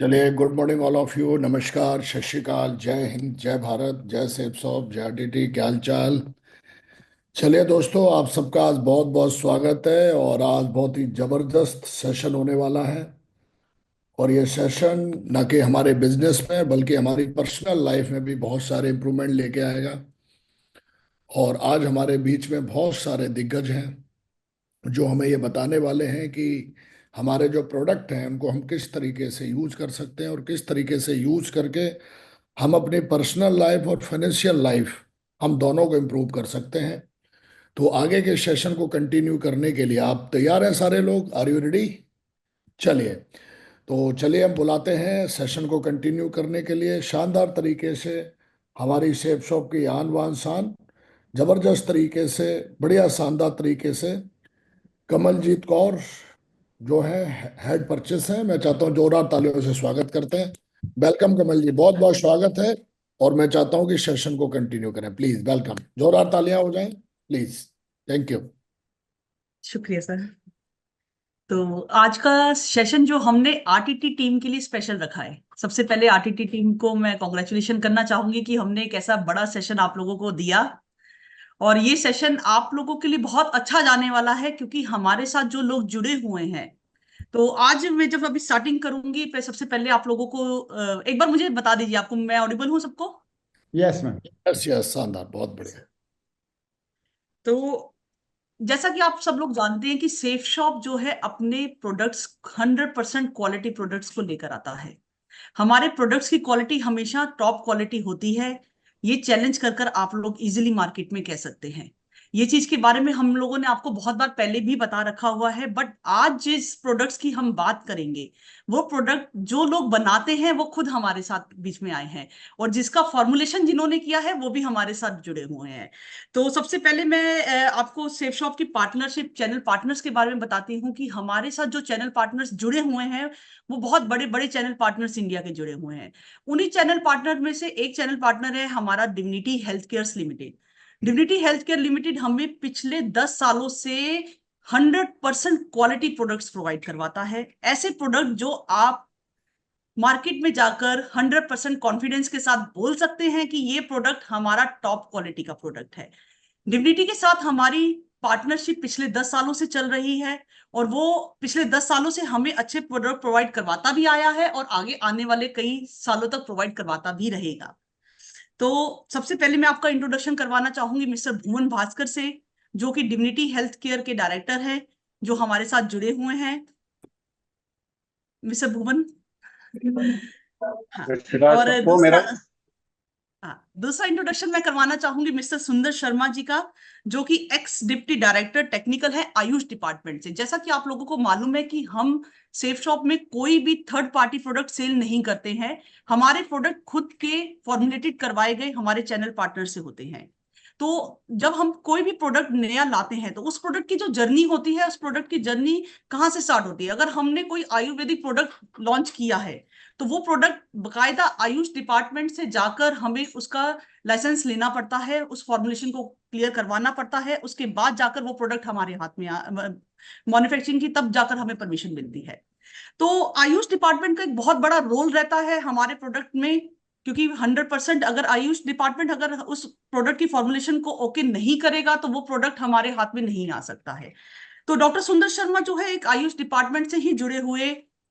चलिए, good morning all of you. नमस्कार, सत श्रीकाल, जय हिंद, जय भारत, जय सेफ सॉप, जय आरटीटी, क्या हाल चाल। चलिए दोस्तों, आप सबका आज बहुत बहुत स्वागत है और आज बहुत ही जबरदस्त सेशन होने वाला है। और ये सेशन न कि हमारे बिजनेस में बल्कि हमारी पर्सनल लाइफ में भी बहुत सारे इम्प्रूवमेंट लेके आएगा। और आज हमारे बीच में बहुत सारे दिग्गज हैं जो हमें ये बताने वाले हैं कि हमारे जो प्रोडक्ट हैं उनको हम किस तरीके से यूज कर सकते हैं और किस तरीके से यूज करके हम अपनी पर्सनल लाइफ और फाइनेंशियल लाइफ हम दोनों को इम्प्रूव कर सकते हैं। तो आगे के सेशन को कंटिन्यू करने के लिए आप तैयार हैं सारे लोग? Are you ready? चलिए, तो चलिए हम बुलाते हैं सेशन को कंटिन्यू करने के लिए शानदार तरीके से हमारी सेफ शॉप की आन बान शान, जबरदस्त तरीके से, बढ़िया शानदार तरीके से कमलजीत कौर जो है हेड परचेस है। मैं चाहता हूँ जोरदार तालियों से स्वागत करते हैं। वेलकम कमल जी, बहुत बहुत स्वागत है। और मैं चाहता हूँ कि सेशन को कंटिन्यू करें। प्लीज वेलकम, जोरदार तालियां हो जाएं प्लीज। Thank you. शुक्रिया सर। तो आज का सेशन जो हमने आरटीटी टीम के लिए स्पेशल रखा है, सबसे पहले आरटीटी टीम को मैं कॉन्ग्रेचुलेशन करना चाहूंगी कि हमने एक ऐसा बड़ा सेशन आप लोगों को दिया। और ये सेशन आप लोगों के लिए बहुत अच्छा जाने वाला है क्योंकि हमारे साथ जो लोग जुड़े हुए हैं। तो आज मैं जब अभी स्टार्टिंग करूंगी पे सबसे पहले आप लोगों को एक बार मुझे बता दीजिए, आपको मैं ऑडिबल हूँ सबको? Yes ma'am. यस यस, शानदार, बहुत बढ़िया। तो जैसा कि आप सब लोग जानते हैं कि सेफ शॉप जो है अपने प्रोडक्ट्स 100% क्वालिटी प्रोडक्ट्स को लेकर आता है। हमारे प्रोडक्ट्स की क्वालिटी हमेशा टॉप क्वालिटी होती है। ये चैलेंज कर कर आप लोग इजीली मार्केट में कह सकते हैं। ये चीज के बारे में हम लोगों ने आपको बहुत बार पहले भी बता रखा हुआ है, बट आज जिस प्रोडक्ट्स की हम बात करेंगे वो प्रोडक्ट जो लोग बनाते हैं वो खुद हमारे साथ बीच में आए हैं, और जिसका फॉर्मुलेशन जिन्होंने किया है वो भी हमारे साथ जुड़े हुए हैं। तो सबसे पहले मैं आपको सेफ शॉप की पार्टनरशिप चैनल पार्टनर्स के बारे में बताती हूँ कि हमारे साथ जो चैनल पार्टनर्स जुड़े हुए हैं वो बहुत बड़े बड़े चैनल पार्टनर्स इंडिया के जुड़े हुए हैं। उन्हीं चैनल पार्टनर में से एक चैनल पार्टनर है हमारा divinity health care limited. Divinity health care limited हमें पिछले 10 सालों से 100% क्वालिटी प्रोडक्ट्स प्रोवाइड करवाता है। ऐसे प्रोडक्ट जो आप मार्केट में जाकर 100% कॉन्फिडेंस के साथ बोल सकते हैं कि ये प्रोडक्ट हमारा टॉप क्वालिटी का प्रोडक्ट है। डिविनिटी के साथ हमारी पार्टनरशिप पिछले 10 सालों से चल रही है, और वो पिछले 10 सालों से हमें अच्छे प्रोडक्ट प्रोवाइड करवाता भी आया है और आगे आने वाले कई सालों तक प्रोवाइड करवाता भी रहेगा। तो सबसे पहले मैं आपका इंट्रोडक्शन करवाना चाहूंगी मिस्टर भुवन भास्कर से, जो कि डिविनिटी हेल्थ केयर के डायरेक्टर हैं, जो हमारे साथ जुड़े हुए हैं। मिस्टर भुवन। हाँ। विराट और सबको दूसरा, मेरा। हाँ, दूसरा इंट्रोडक्शन मैं करवाना चाहूंगी मिस्टर सुंदर शर्मा जी का, जो कि एक्स डिप्टी डायरेक्टर टेक्निकल है आयुष डिपार्टमेंट से। जैसा कि आप लोगों को मालूम है कि हम सेफ शॉप में कोई भी थर्ड पार्टी प्रोडक्ट सेल नहीं करते हैं। हमारे प्रोडक्ट खुद के फॉर्मुलेटेड करवाए गए हमारे चैनल पार्टनर से होते हैं। तो जब हम कोई भी प्रोडक्ट नया लाते हैं तो उस प्रोडक्ट की जो जर्नी होती है, उस प्रोडक्ट की जर्नी कहाँ से स्टार्ट होती है। अगर हमने कोई आयुर्वेदिक प्रोडक्ट लॉन्च किया है तो वो प्रोडक्ट बकायदा आयुष डिपार्टमेंट से जाकर हमें उसका लाइसेंस लेना पड़ता है, उस फॉर्मुलेशन को क्लियर करवाना पड़ता है, उसके बाद जाकर वो प्रोडक्ट हमारे हाथ में मैन्युफैक्चरिंग की तब जाकर हमें परमिशन मिलती है। तो आयुष डिपार्टमेंट का एक बहुत बड़ा रोल रहता है हमारे प्रोडक्ट में, क्योंकि 100% अगर आयुष डिपार्टमेंट अगर उस प्रोडक्ट की फॉर्मुलेशन को ओके नहीं करेगा तो वो प्रोडक्ट हमारे हाथ में नहीं आ सकता है। तो डॉक्टर सुंदर शर्मा जो है एक आयुष डिपार्टमेंट से ही जुड़े हुए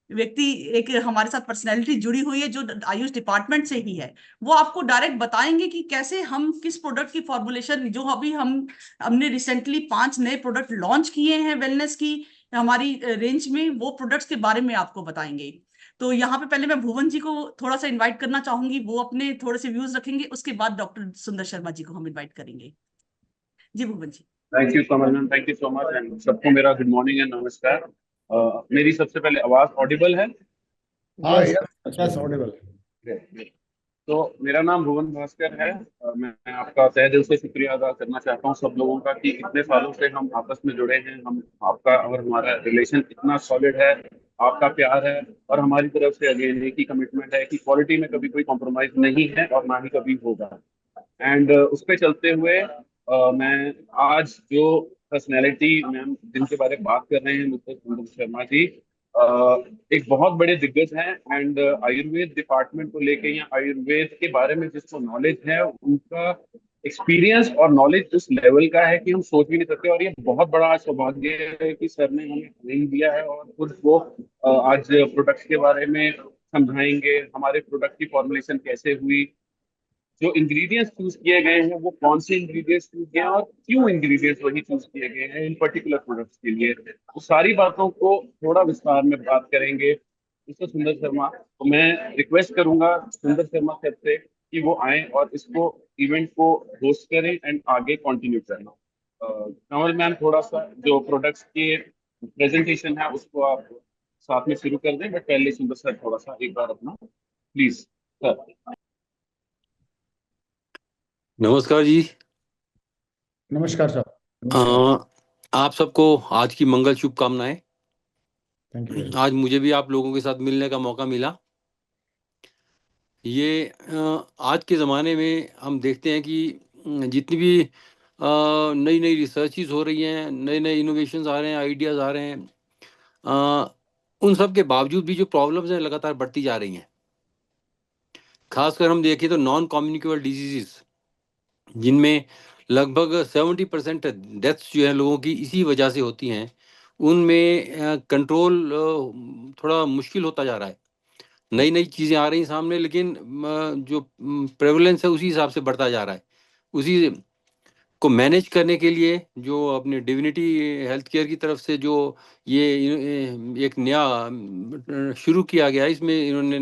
व्यक्ति, एक हमारे साथ पर्सनैलिटी जुड़ी हुई है जो आयुष डिपार्टमेंट से ही है। वो आपको डायरेक्ट बताएंगे कि कैसे हम किस प्रोडक्ट की फॉर्मुलेशन, जो अभी हमने रिसेंटली 5 नए प्रोडक्ट लॉन्च किए हैं वेलनेस की हमारी रेंज में, वो प्रोडक्ट्स के बारे में आपको बताएंगे। तो यहाँ पे पहले मैं भुवन जी को थोड़ा सा इनवाइट करना चाहूंगी, वो अपने थोड़े से व्यूज रखेंगे, उसके बाद डॉक्टर सुंदर शर्मा जी को हम इनवाइट करेंगे। जी Bhuvan ji. Thank you Kamal ma'am, thank you so much and सबको मेरा गुड मॉर्निंग एंड नमस्कार। मेरी सबसे पहले आवाज ऑडिबल है? हाँ, यस। Yes yes Audible. तो मेरा नाम भुवन भास्कर है। मैं आपका तहे दिल से शुक्रिया अदा करना चाहता हूँ सब लोगों का कि इतने सालों से हम आपस में जुड़े हैं। हम आपका और हमारा रिलेशन इतना सॉलिड है, आपका प्यार है और हमारी तरफ से अगेन एक ही कमिटमेंट है कि क्वालिटी में कभी कोई कॉम्प्रोमाइज नहीं है और ना ही कभी होगा। एंड उस पे चलते हुए मैं आज जो पर्सनैलिटी मैम जिनके बारे में बात कर रहे हैं मिस्टर सुंदर शर्मा जी, एक बहुत बड़े दिग्गज हैं। एंड आयुर्वेद डिपार्टमेंट को लेके या आयुर्वेद के बारे में जिसको नॉलेज है, उनका एक्सपीरियंस और नॉलेज उस लेवल का है कि हम सोच भी नहीं सकते। और ये बहुत बड़ा सौभाग्य है कि सर ने हमें ट्रेनिंग दिया है, और खुद वो आज प्रोडक्ट्स के बारे में समझाएंगे, हमारे प्रोडक्ट की फॉर्मुलेशन कैसे हुई, जो इंग्रेडिएंट्स चूज किए गए हैं वो कौन से इंग्रेडिएंट्स चूज किए हैं, और क्यों इंग्रेडिएंट्स वही चूज किए गए हैं इन पर्टिकुलर प्रोडक्ट्स के लिए। तो सारी बातों को थोड़ा विस्तार में बात करेंगे मिस्टर सुंदर शर्मा। तो मैं रिक्वेस्ट करूंगा सुंदर शर्मा सर से कि वो आए और इसको इवेंट को होस्ट करें एंड आगे कंटिन्यू करना। कमल मैम, थोड़ा सा जो प्रोडक्ट्स के प्रेजेंटेशन है उसको आप साथ में शुरू कर दें, बट पहले सुंदर सर थोड़ा सा एक बार अपना प्लीज सर। नमस्कार जी। नमस्कार सर। आप सबको आज की मंगल शुभकामनाएं। Thank you. आज मुझे भी आप लोगों के साथ मिलने का मौका मिला। ये आज के ज़माने में हम देखते हैं कि जितनी भी नई नई रिसर्चेस हो रही हैं, नए नए इनोवेशंस आ रहे हैं, आइडियाज़ आ रहे हैं, उन सब के बावजूद भी जो प्रॉब्लम्स हैं लगातार बढ़ती जा रही हैं। खासकर हम देखें तो नॉन कम्युनिकेबल डिजीज़, जिनमें लगभग 70% डेथ्स जो है लोगों की इसी वजह से होती हैं, उनमें कंट्रोल थोड़ा मुश्किल होता जा रहा है। नई नई चीज़ें आ रही सामने, लेकिन जो प्रेवलेंस है उसी हिसाब से बढ़ता जा रहा है। उसी को मैनेज करने के लिए जो अपने डिविनिटी हेल्थ केयर की तरफ से जो ये एक नया शुरू किया गया है, इसमें इन्होंने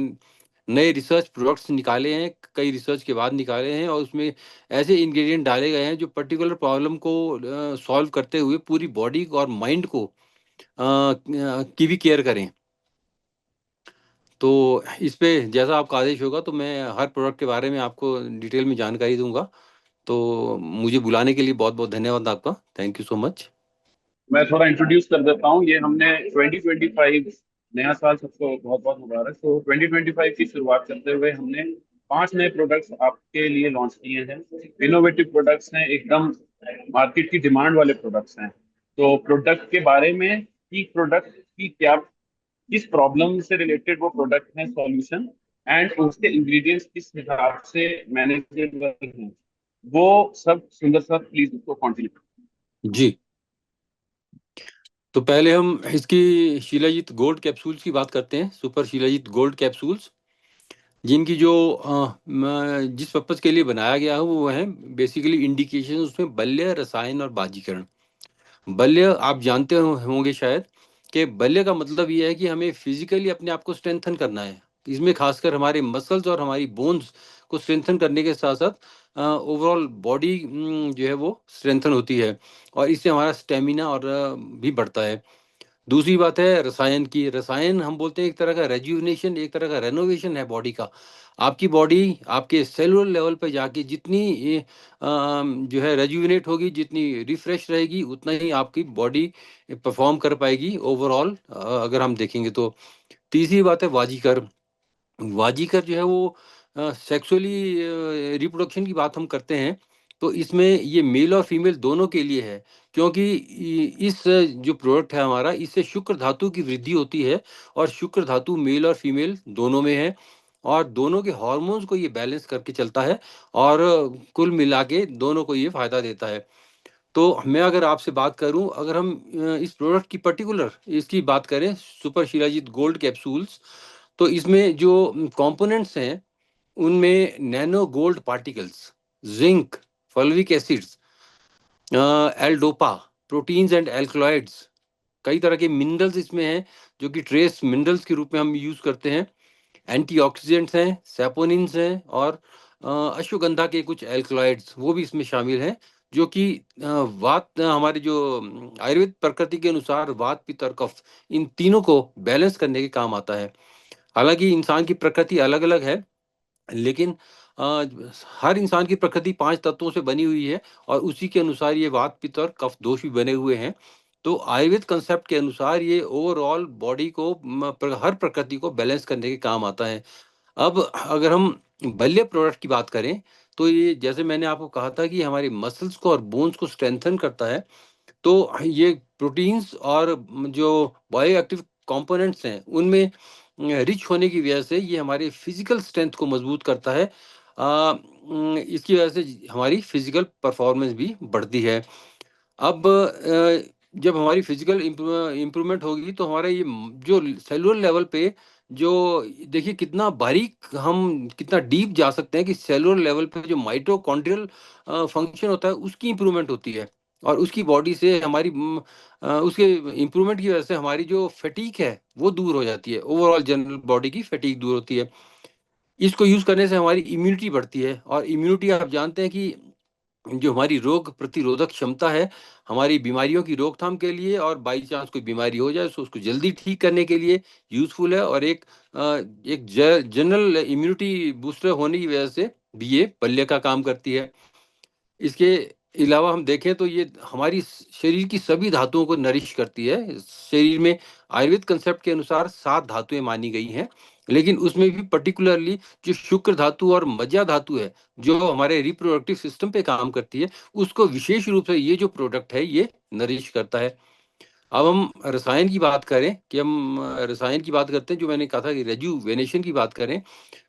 नए रिसर्च प्रोडक्ट्स निकाले हैं, कई रिसर्च के बाद निकाले हैं, और उसमें ऐसे इंग्रेडिएंट डाले गए हैं जो पर्टिकुलर प्रॉब्लम को सॉल्व करते हुए पूरी बॉडी और माइंड को की भी केयर करें। तो इस पे जैसा आपका आदेश होगा तो मैं हर प्रोडक्ट के बारे में आपको डिटेल में जानकारी दूंगा। तो मुझे बुलाने के लिए बहुत बहुत धन्यवाद आपका। Thank you so much. मैं थोड़ा इंट्रोड्यूस कर देता हूँ। ये हमने 2025 नया साल सबको बहुत बहुत मुबारक। तो 2025 की शुरुआत करते हुए हमने 5 नए प्रोडक्ट्स आपके लिए लॉन्च किए हैं। इनोवेटिव प्रोडक्ट्स हैं, एकदम मार्केट की डिमांड वाले प्रोडक्ट्स हैं। तो प्रोडक्ट के बारे में कि प्रोडक्ट की क्या, किस प्रॉब्लम से रिलेटेड वो प्रोडक्ट है, सॉल्यूशन, एंड उसके इंग्रेडिएंट्स किस हिसाब से मैनेजेबल हैं, वो सब सुंदर सर प्लीज उसको कंटिन्यू। जी, तो पहले हम इसकी शिलाजीत गोल्ड कैप्सूल्स की बात करते हैं। सुपर शिलाजीत गोल्ड कैप्सूल्स, जिनकी जो जिस पर्पज़ के लिए बनाया गया है वो है बेसिकली इंडिकेशन उसमें बल्य, रसायन और बाजीकरण। बल्य आप जानते होंगे शायद कि बल्य का मतलब ये है कि हमें फिजिकली अपने आप को स्ट्रेंथन करना है। इसमें खासकर हमारे मसल्स और हमारी बोन्स को स्ट्रेंथन करने के साथ साथ ओवरऑल बॉडी जो है वो स्ट्रेंथन होती है, और इससे हमारा स्टेमिना और भी बढ़ता है। दूसरी बात है रसायन की। रसायन हम बोलते हैं एक तरह का रेजुविनेशन, एक तरह का रेनोवेशन है बॉडी का। आपकी बॉडी आपके सेलुलर लेवल पे जाके जितनी जो है रेजुविनेट होगी, जितनी रिफ्रेश रहेगी, उतना ही आपकी बॉडी परफॉर्म कर पाएगी ओवरऑल, अगर हम देखेंगे तो। तीसरी बात है वाजीकर। वाजीकर जो है वो सेक्सुअली रिप्रोडक्शन की बात हम करते हैं, तो इसमें ये मेल और फीमेल दोनों के लिए है, क्योंकि इस जो प्रोडक्ट है हमारा, इससे शुक्र धातु की वृद्धि होती है, और शुक्र धातु मेल और फीमेल दोनों में है, और दोनों के हार्मोन्स को ये बैलेंस करके चलता है, और कुल मिला के दोनों को ये फायदा देता है। तो मैं अगर आपसे बात करूं, अगर हम इस प्रोडक्ट की पर्टिकुलर इसकी बात करें, सुपर शिलाजीत गोल्ड कैप्सूल्स, तो इसमें जो कंपोनेंट्स हैं उनमें nano gold particles, zinc, folic acids, L dopa, proteins and alkaloids, कई तरह के मिनरल्स इसमें हैं जो कि ट्रेस मिनरल्स के रूप में हम यूज करते हैं। एंटीऑक्सीडेंट्स हैं, सैपोनिन्स हैं, और अश्वगंधा के कुछ एल्कलॉइड्स वो भी इसमें शामिल हैं, जो कि वात हमारे जो आयुर्वेद प्रकृति के अनुसार वात, पित्त और कफ, इन तीनों को बैलेंस करने के काम आता है। हालांकि इंसान की प्रकृति अलग अलग है, लेकिन हर इंसान की प्रकृति 5 तत्वों से बनी हुई है, और उसी के अनुसार ये वात, पित्त और कफ दोष भी बने हुए हैं। तो आयुर्वेद कंसेप्ट के अनुसार ये ओवरऑल बॉडी को हर प्रकृति को बैलेंस करने के काम आता है। अब अगर हम बल्य प्रोडक्ट की बात करें, तो ये जैसे मैंने आपको कहा था कि हमारे मसल्स को और बोन्स को स्ट्रेंथन करता है। तो ये प्रोटीन्स और जो बायो एक्टिव कंपोनेंट्स हैं उनमें रिच होने की वजह से ये हमारे फिजिकल स्ट्रेंथ को मजबूत करता है। इसकी वजह से हमारी फिजिकल परफॉर्मेंस भी बढ़ती है। अब जब हमारी फिजिकल इम्प्रूवमेंट होगी तो हमारा ये जो सेलुलर लेवल पे जो देखिए कितना बारीक हम कितना डीप जा सकते हैं कि सेलुलर लेवल पे जो माइटोकॉन्ड्रियल फंक्शन होता है उसकी इम्प्रूवमेंट होती है। और उसकी बॉडी से हमारी उसके इम्प्रूवमेंट की वजह से हमारी जो फटीक है वो दूर हो जाती है। ओवरऑल जनरल बॉडी की फटीक दूर होती है। इसको यूज करने से हमारी इम्यूनिटी बढ़ती है। और इम्यूनिटी आप जानते हैं कि जो हमारी रोग प्रतिरोधक क्षमता है हमारी बीमारियों की रोकथाम के लिए, और बाई चांस कोई बीमारी हो जाए तो उसको जल्दी ठीक करने के लिए यूजफुल है। और एक जनरल इम्यूनिटी बूस्टर होने की वजह से भी ये बल्य का काम करती है। इसके अलावा हम देखें तो ये हमारी शरीर की सभी धातुओं को नरिश करती है। शरीर में आयुर्वेद कंसेप्ट के अनुसार 7 धातुएं मानी गई हैं, लेकिन उसमें भी पर्टिकुलरली जो शुक्र धातु और मज्जा धातु है जो हमारे रिप्रोडक्टिव सिस्टम पे काम करती है, उसको विशेष रूप से ये जो प्रोडक्ट है ये नरिश करता है। अब हम रसायन की बात करें कि हम रसायन की बात करते हैं, जो मैंने कहा था कि रेजुवेनेशन की बात करें,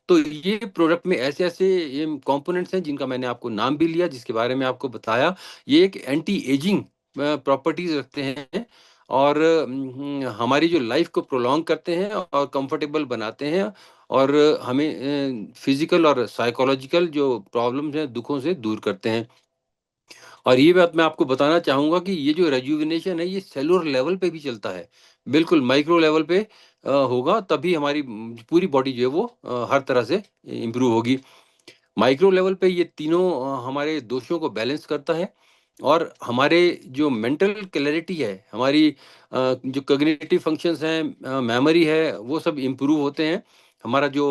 तो ये प्रोडक्ट में ऐसे ऐसे ये कंपोनेंट्स हैं जिनका मैंने आपको नाम भी लिया, जिसके बारे में आपको बताया। ये एक एंटी एजिंग प्रॉपर्टीज रखते हैं और हमारी जो लाइफ को प्रोलॉन्ग करते हैं और कंफर्टेबल बनाते हैं, और हमें फिजिकल और साइकोलॉजिकल जो प्रॉब्लम्स हैं दुखों से दूर करते हैं। और ये बात मैं आपको बताना चाहूंगा कि ये जो रेजुविनेशन है ये सेलुलर लेवल पे भी चलता है, बिल्कुल माइक्रो लेवल पे होगा तभी हमारी पूरी बॉडी जो है वो हर तरह से इम्प्रूव होगी। माइक्रो लेवल पे ये तीनों हमारे दोषों को बैलेंस करता है। और हमारे जो मेंटल क्लैरिटी है, हमारी जो कॉग्निटिव फंक्शंस हैं, मेमोरी है, वो सब इम्प्रूव होते हैं। हमारा जो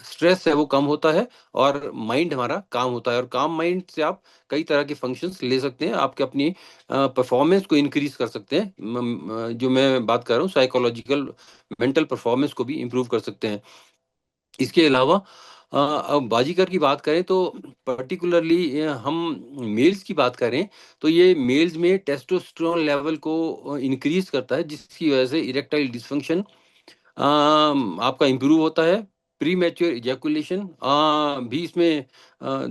स्ट्रेस है वो कम होता है और माइंड हमारा काम होता है। और काम माइंड से आप कई तरह के फंक्शंस ले सकते हैं, आपके अपनी परफॉर्मेंस को इंक्रीज कर सकते हैं। जो मैं बात कर रहा हूँ साइकोलॉजिकल मेंटल परफॉर्मेंस को भी इम्प्रूव कर सकते हैं। इसके अलावा अब बाजीगर की बात करें तो पर्टिकुलरली हम मेल्स की बात करें तो ये मेल्स में टेस्टोस्टेरोन लेवल को इंक्रीज करता है, जिसकी वजह से इरेक्टाइल डिसफंक्शन आपका इम्प्रूव होता है। प्री मैच्योर इजैकुलेशन भी इसमें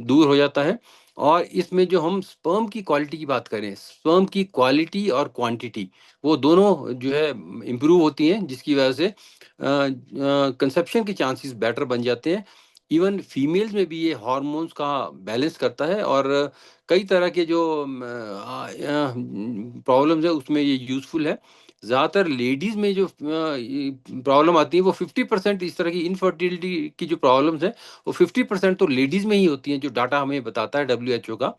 दूर हो जाता है। और इसमें जो हम स्पर्म की क्वालिटी की बात करें, स्पर्म की क्वालिटी और क्वांटिटी वो दोनों जो है इम्प्रूव होती हैं, जिसकी वजह से कंसेप्शन के चांसेस बेटर बन जाते हैं। इवन फीमेल्स में भी ये हार्मोन्स का बैलेंस करता है और कई तरह के जो प्रॉब्लम्स है उसमें ये यूजफुल है। ज़्यादातर लेडीज़ में जो प्रॉब्लम आती है वो 50% इस तरह की इनफर्टिलिटी की जो प्रॉब्लम्स हैं वो 50% तो लेडीज़ में ही होती हैं, जो डाटा हमें बताता है WHO का।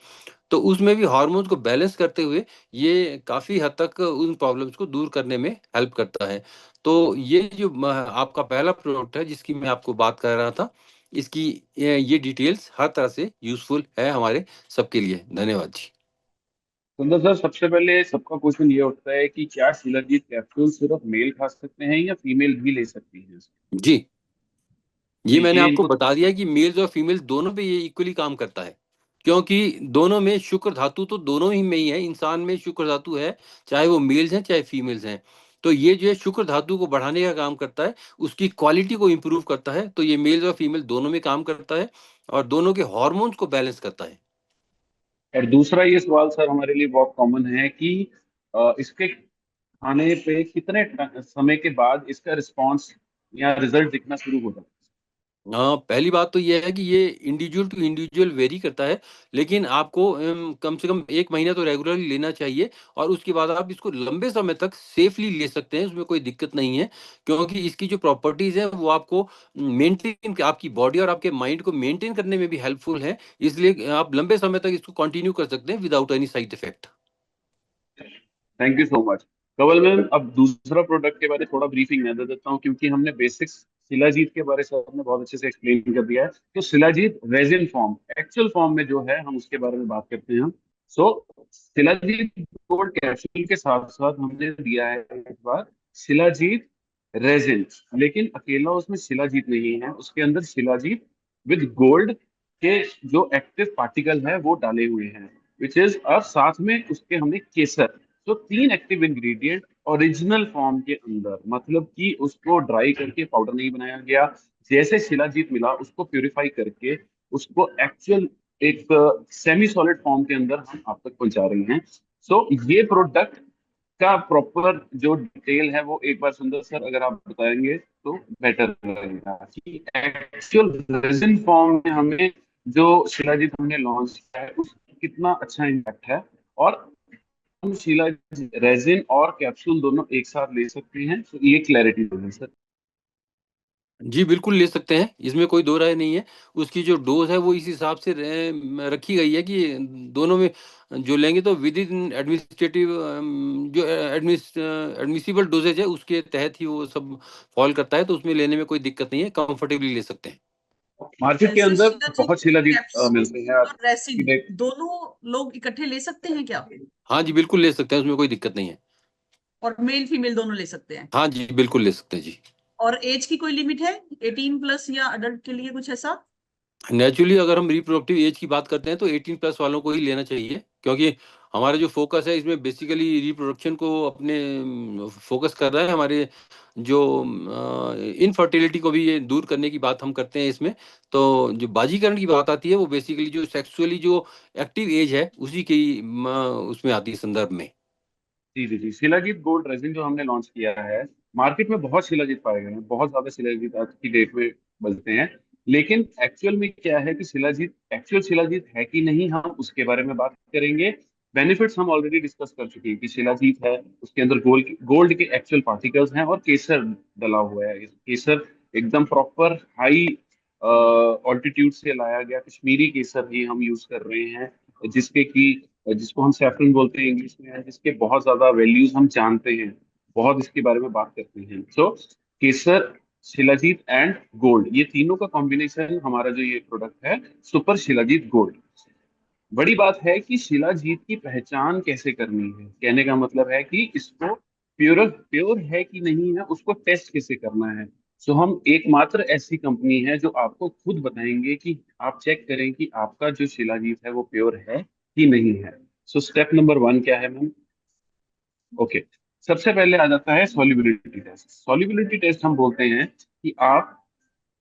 तो उसमें भी हार्मोन्स को बैलेंस करते हुए ये काफ़ी हद तक उन प्रॉब्लम्स को दूर करने में हेल्प करता है। तो ये जो आपका पहला प्रोडक्ट है जिसकी मैं आपको बात कर रहा था, इसकी ये डिटेल्स हर तरह से यूज़फुल है हमारे सबके लिए। धन्यवाद जी। सुंदर सर, सबसे पहले सबका क्वेश्चन ये उठता है कि क्या शिलाजीत कैप्सूल सिर्फ मेल खा सकते हैं या फीमेल भी ले सकती हैं? जी, तो ये मैंने ये आपको इनको बता दिया कि मेल्स और फीमेल्स दोनों पे ये इक्वली काम करता है, क्योंकि दोनों में शुक्र धातु तो दोनों ही में ही है। इंसान में शुक्र धातु है, चाहे वो मेल्स हैं चाहे फीमेल्स हैं। तो ये जो है शुक्र धातु को बढ़ाने का काम करता है, उसकी क्वालिटी को इम्प्रूव करता है। तो ये मेल्स और फीमेल दोनों में काम करता है और दोनों के हॉर्मोन्स को बैलेंस करता है। और दूसरा ये सवाल सर हमारे लिए बहुत कॉमन है कि इसके खाने पे कितने समय के बाद इसका रिस्पांस या रिजल्ट दिखना शुरू हो जाता पहली बात तो ये है कि ये इंडिविजुअल टू इंडिविजुअल वेरी करता है, लेकिन आपको कम से कम 1 महीना तो रेगुलरली लेना चाहिए और उसके बाद आप इसको लंबे समय तक सेफली ले सकते हैं, उसमें कोई दिक्कत नहीं है। क्योंकि इसकी जो प्रॉपर्टीज़ हैं वो आपको मेंटेन आपकी बॉडी और आपके माइंड को मेंटेन करने में भी हेल्पफुल है, इसलिए आप लंबे समय तक इसको कंटिन्यू कर सकते हैं विदाउट एनी साइड इफेक्ट। है? Thank you so much. Kawal ma'am, अब दूसरा प्रोडक्ट के बारे में थोड़ा ब्रीफिंग मैं दे देता हूँ, क्योंकि हमने बेसिक्स शिलाजीत के बारे में आपने बहुत अच्छे से एक्सप्लेन कर दिया है। तो shilajit resin form, actual form में जो है हम उसके बारे में बात करते हैं। सो शिलाजीत गोल्ड कैप्सूल के साथ साथ हमने दिया है इस बार शिलाजीत रेजिन, लेकिन अकेला उसमें शिलाजीत नहीं है, उसके अंदर शिलाजीत विद गोल्ड के जो एक्टिव पार्टिकल है वो डाले हुए हैं, विच इज, और साथ में उसके हमने केसर तो 3 एक्टिव इंग्रेडिएंट ओरिजिनल फॉर्म के अंदर, मतलब कि उसको ड्राई करके पाउडर नहीं बनाया गया, जैसे शिलाजीत मिला उसको प्यूरिफाई करके उसको एक्चुअल एक सेमी सॉलिड फॉर्म के अंदर हम आप तक पहुंचा रहे हैं। सो ये प्रोडक्ट का प्रॉपर जो डिटेल है वो एक बार सुंदर सर अगर आप बताएंगे तो बेटर रहेगा कि एक्चुअल रेजिन फॉर्म में हमें जो शिलाजीत हमने लॉन्च किया है उसका कितना अच्छा इम्पैक्ट है, और हम शिलाजीत रेजिन और कैप्सूल दोनों एक साथ ले सकते हैं, तो ये क्लैरिटी है सर। जी, बिल्कुल ले सकते हैं, इसमें कोई दो राय नहीं है। उसकी जो डोज़ है वो इस हिसाब से रखी गई है कि दोनों में जो लेंगे तो विद इन एडमिनिस्ट्रेटिव जो एडमिसिबल डोज़ेज है उसके तहत ही वो सब फ़ॉल करता है, तो उसमें लेने में कोई दिक्कत नहीं है, कंफर्टेबली ले सकते हैं। मार्केट के जैसे अंदर शिलाजीत बहुत शिलाजीत कैप्सूल मिलते हैं और रेसिन देख। दोनों लोग इकट्ठे ले सकते हैं क्या? हाँ जी, बिल्कुल ले सकते हैं, उसमें कोई दिक्कत नहीं है। और मेल फीमेल दोनों ले सकते हैं? हाँ जी, बिल्कुल ले सकते हैं जी। और एज की कोई लिमिट है 18 प्लस या अडल्ट के लिए कुछ ऐसा? नेचुरली अगर हम रिप्रोडक्टिव एज की बात करते हैं तो 18 प्लस वालों को ही लेना चाहिए, क्योंकि हमारा जो फोकस है इसमें बेसिकली रिप्रोडक्शन को अपने फोकस कर रहा है। हमारे जो इनफर्टिलिटी को भी ये दूर करने की बात हम करते हैं इसमें। तो जो बाजीकरण की बात आती है वो बेसिकली जो सेक्सुअली जो एक्टिव एज है उसी की उसमें आती है संदर्भ में। जी जी जी, शिलाजीत गोल्ड रेजिन जो हमने लॉन्च किया है, मार्केट में बहुत शिलाजीत पाए गए हैं, बहुत ज्यादा शिलाजीत आज की डेट में बनते हैं, लेकिन एक्चुअल में क्या है कि शिलाजीत एक्चुअल शिलाजीत है कि नहीं, हम उसके बारे में बात करेंगे। बेनिफिट्स हम ऑलरेडी डिस्कस कर चुके हैं कि शिलाजीत है, उसके अंदर गोल्ड गोल्ड के एक्चुअल पार्टिकल्स हैं और केसर डला हुआ है। केसर एकदम प्रॉपर हाई ऑल्टीट्यूड से लाया गया कश्मीरी केसर ही हम यूज कर रहे हैं, जिसके की जिसको हम सैफरन बोलते हैं इंग्लिश में, जिसके बहुत ज्यादा वैल्यूज हम जानते हैं, बहुत इसके बारे में बात करते हैं। सो केसर, शिलाजीत एंड गोल्ड, ये तीनों का कॉम्बिनेशन हमारा जो ये प्रोडक्ट है सुपर शिलाजीत गोल्ड। बड़ी बात है कि शिलाजीत की पहचान कैसे करनी है, कहने का मतलब है कि इसको प्योर प्योर है कि नहीं है उसको टेस्ट कैसे करना है। सो हम एकमात्र ऐसी कंपनी है जो आपको खुद बताएंगे कि आप चेक करें कि आपका जो शिलाजीत है वो प्योर है कि नहीं है। सो स्टेप नंबर 1 क्या है मैम? ओके, सबसे पहले आ जाता है सॉल्युबिलिटी टेस्ट। सॉल्युबिलिटी टेस्ट हम बोलते हैं कि आप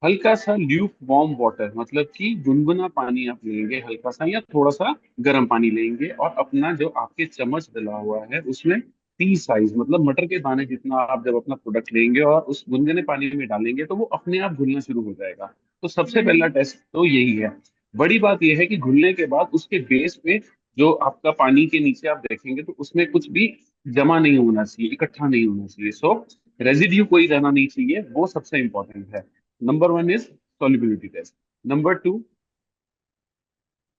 हल्का सा ल्यूक वार्म वाटर, मतलब कि गुनगुना पानी आप लेंगे हल्का सा, या थोड़ा सा गर्म पानी लेंगे, और अपना जो आपके चम्मच डला हुआ है उसमें टी साइज, मतलब मटर के दाने जितना आप जब अपना प्रोडक्ट लेंगे और उस गुनगुने पानी में डालेंगे तो वो अपने आप घुलना शुरू हो जाएगा। तो सबसे पहला टेस्ट तो यही है। बड़ी बात यह है कि घुलने के बाद उसके बेस पे जो आपका पानी के नीचे आप देखेंगे तो उसमें कुछ भी जमा नहीं होना चाहिए, इकट्ठा नहीं होना चाहिए। सो रेजिड्यू कोई रहना नहीं चाहिए, वो सबसे इंपॉर्टेंट है। Number 1 is solubility test. Number two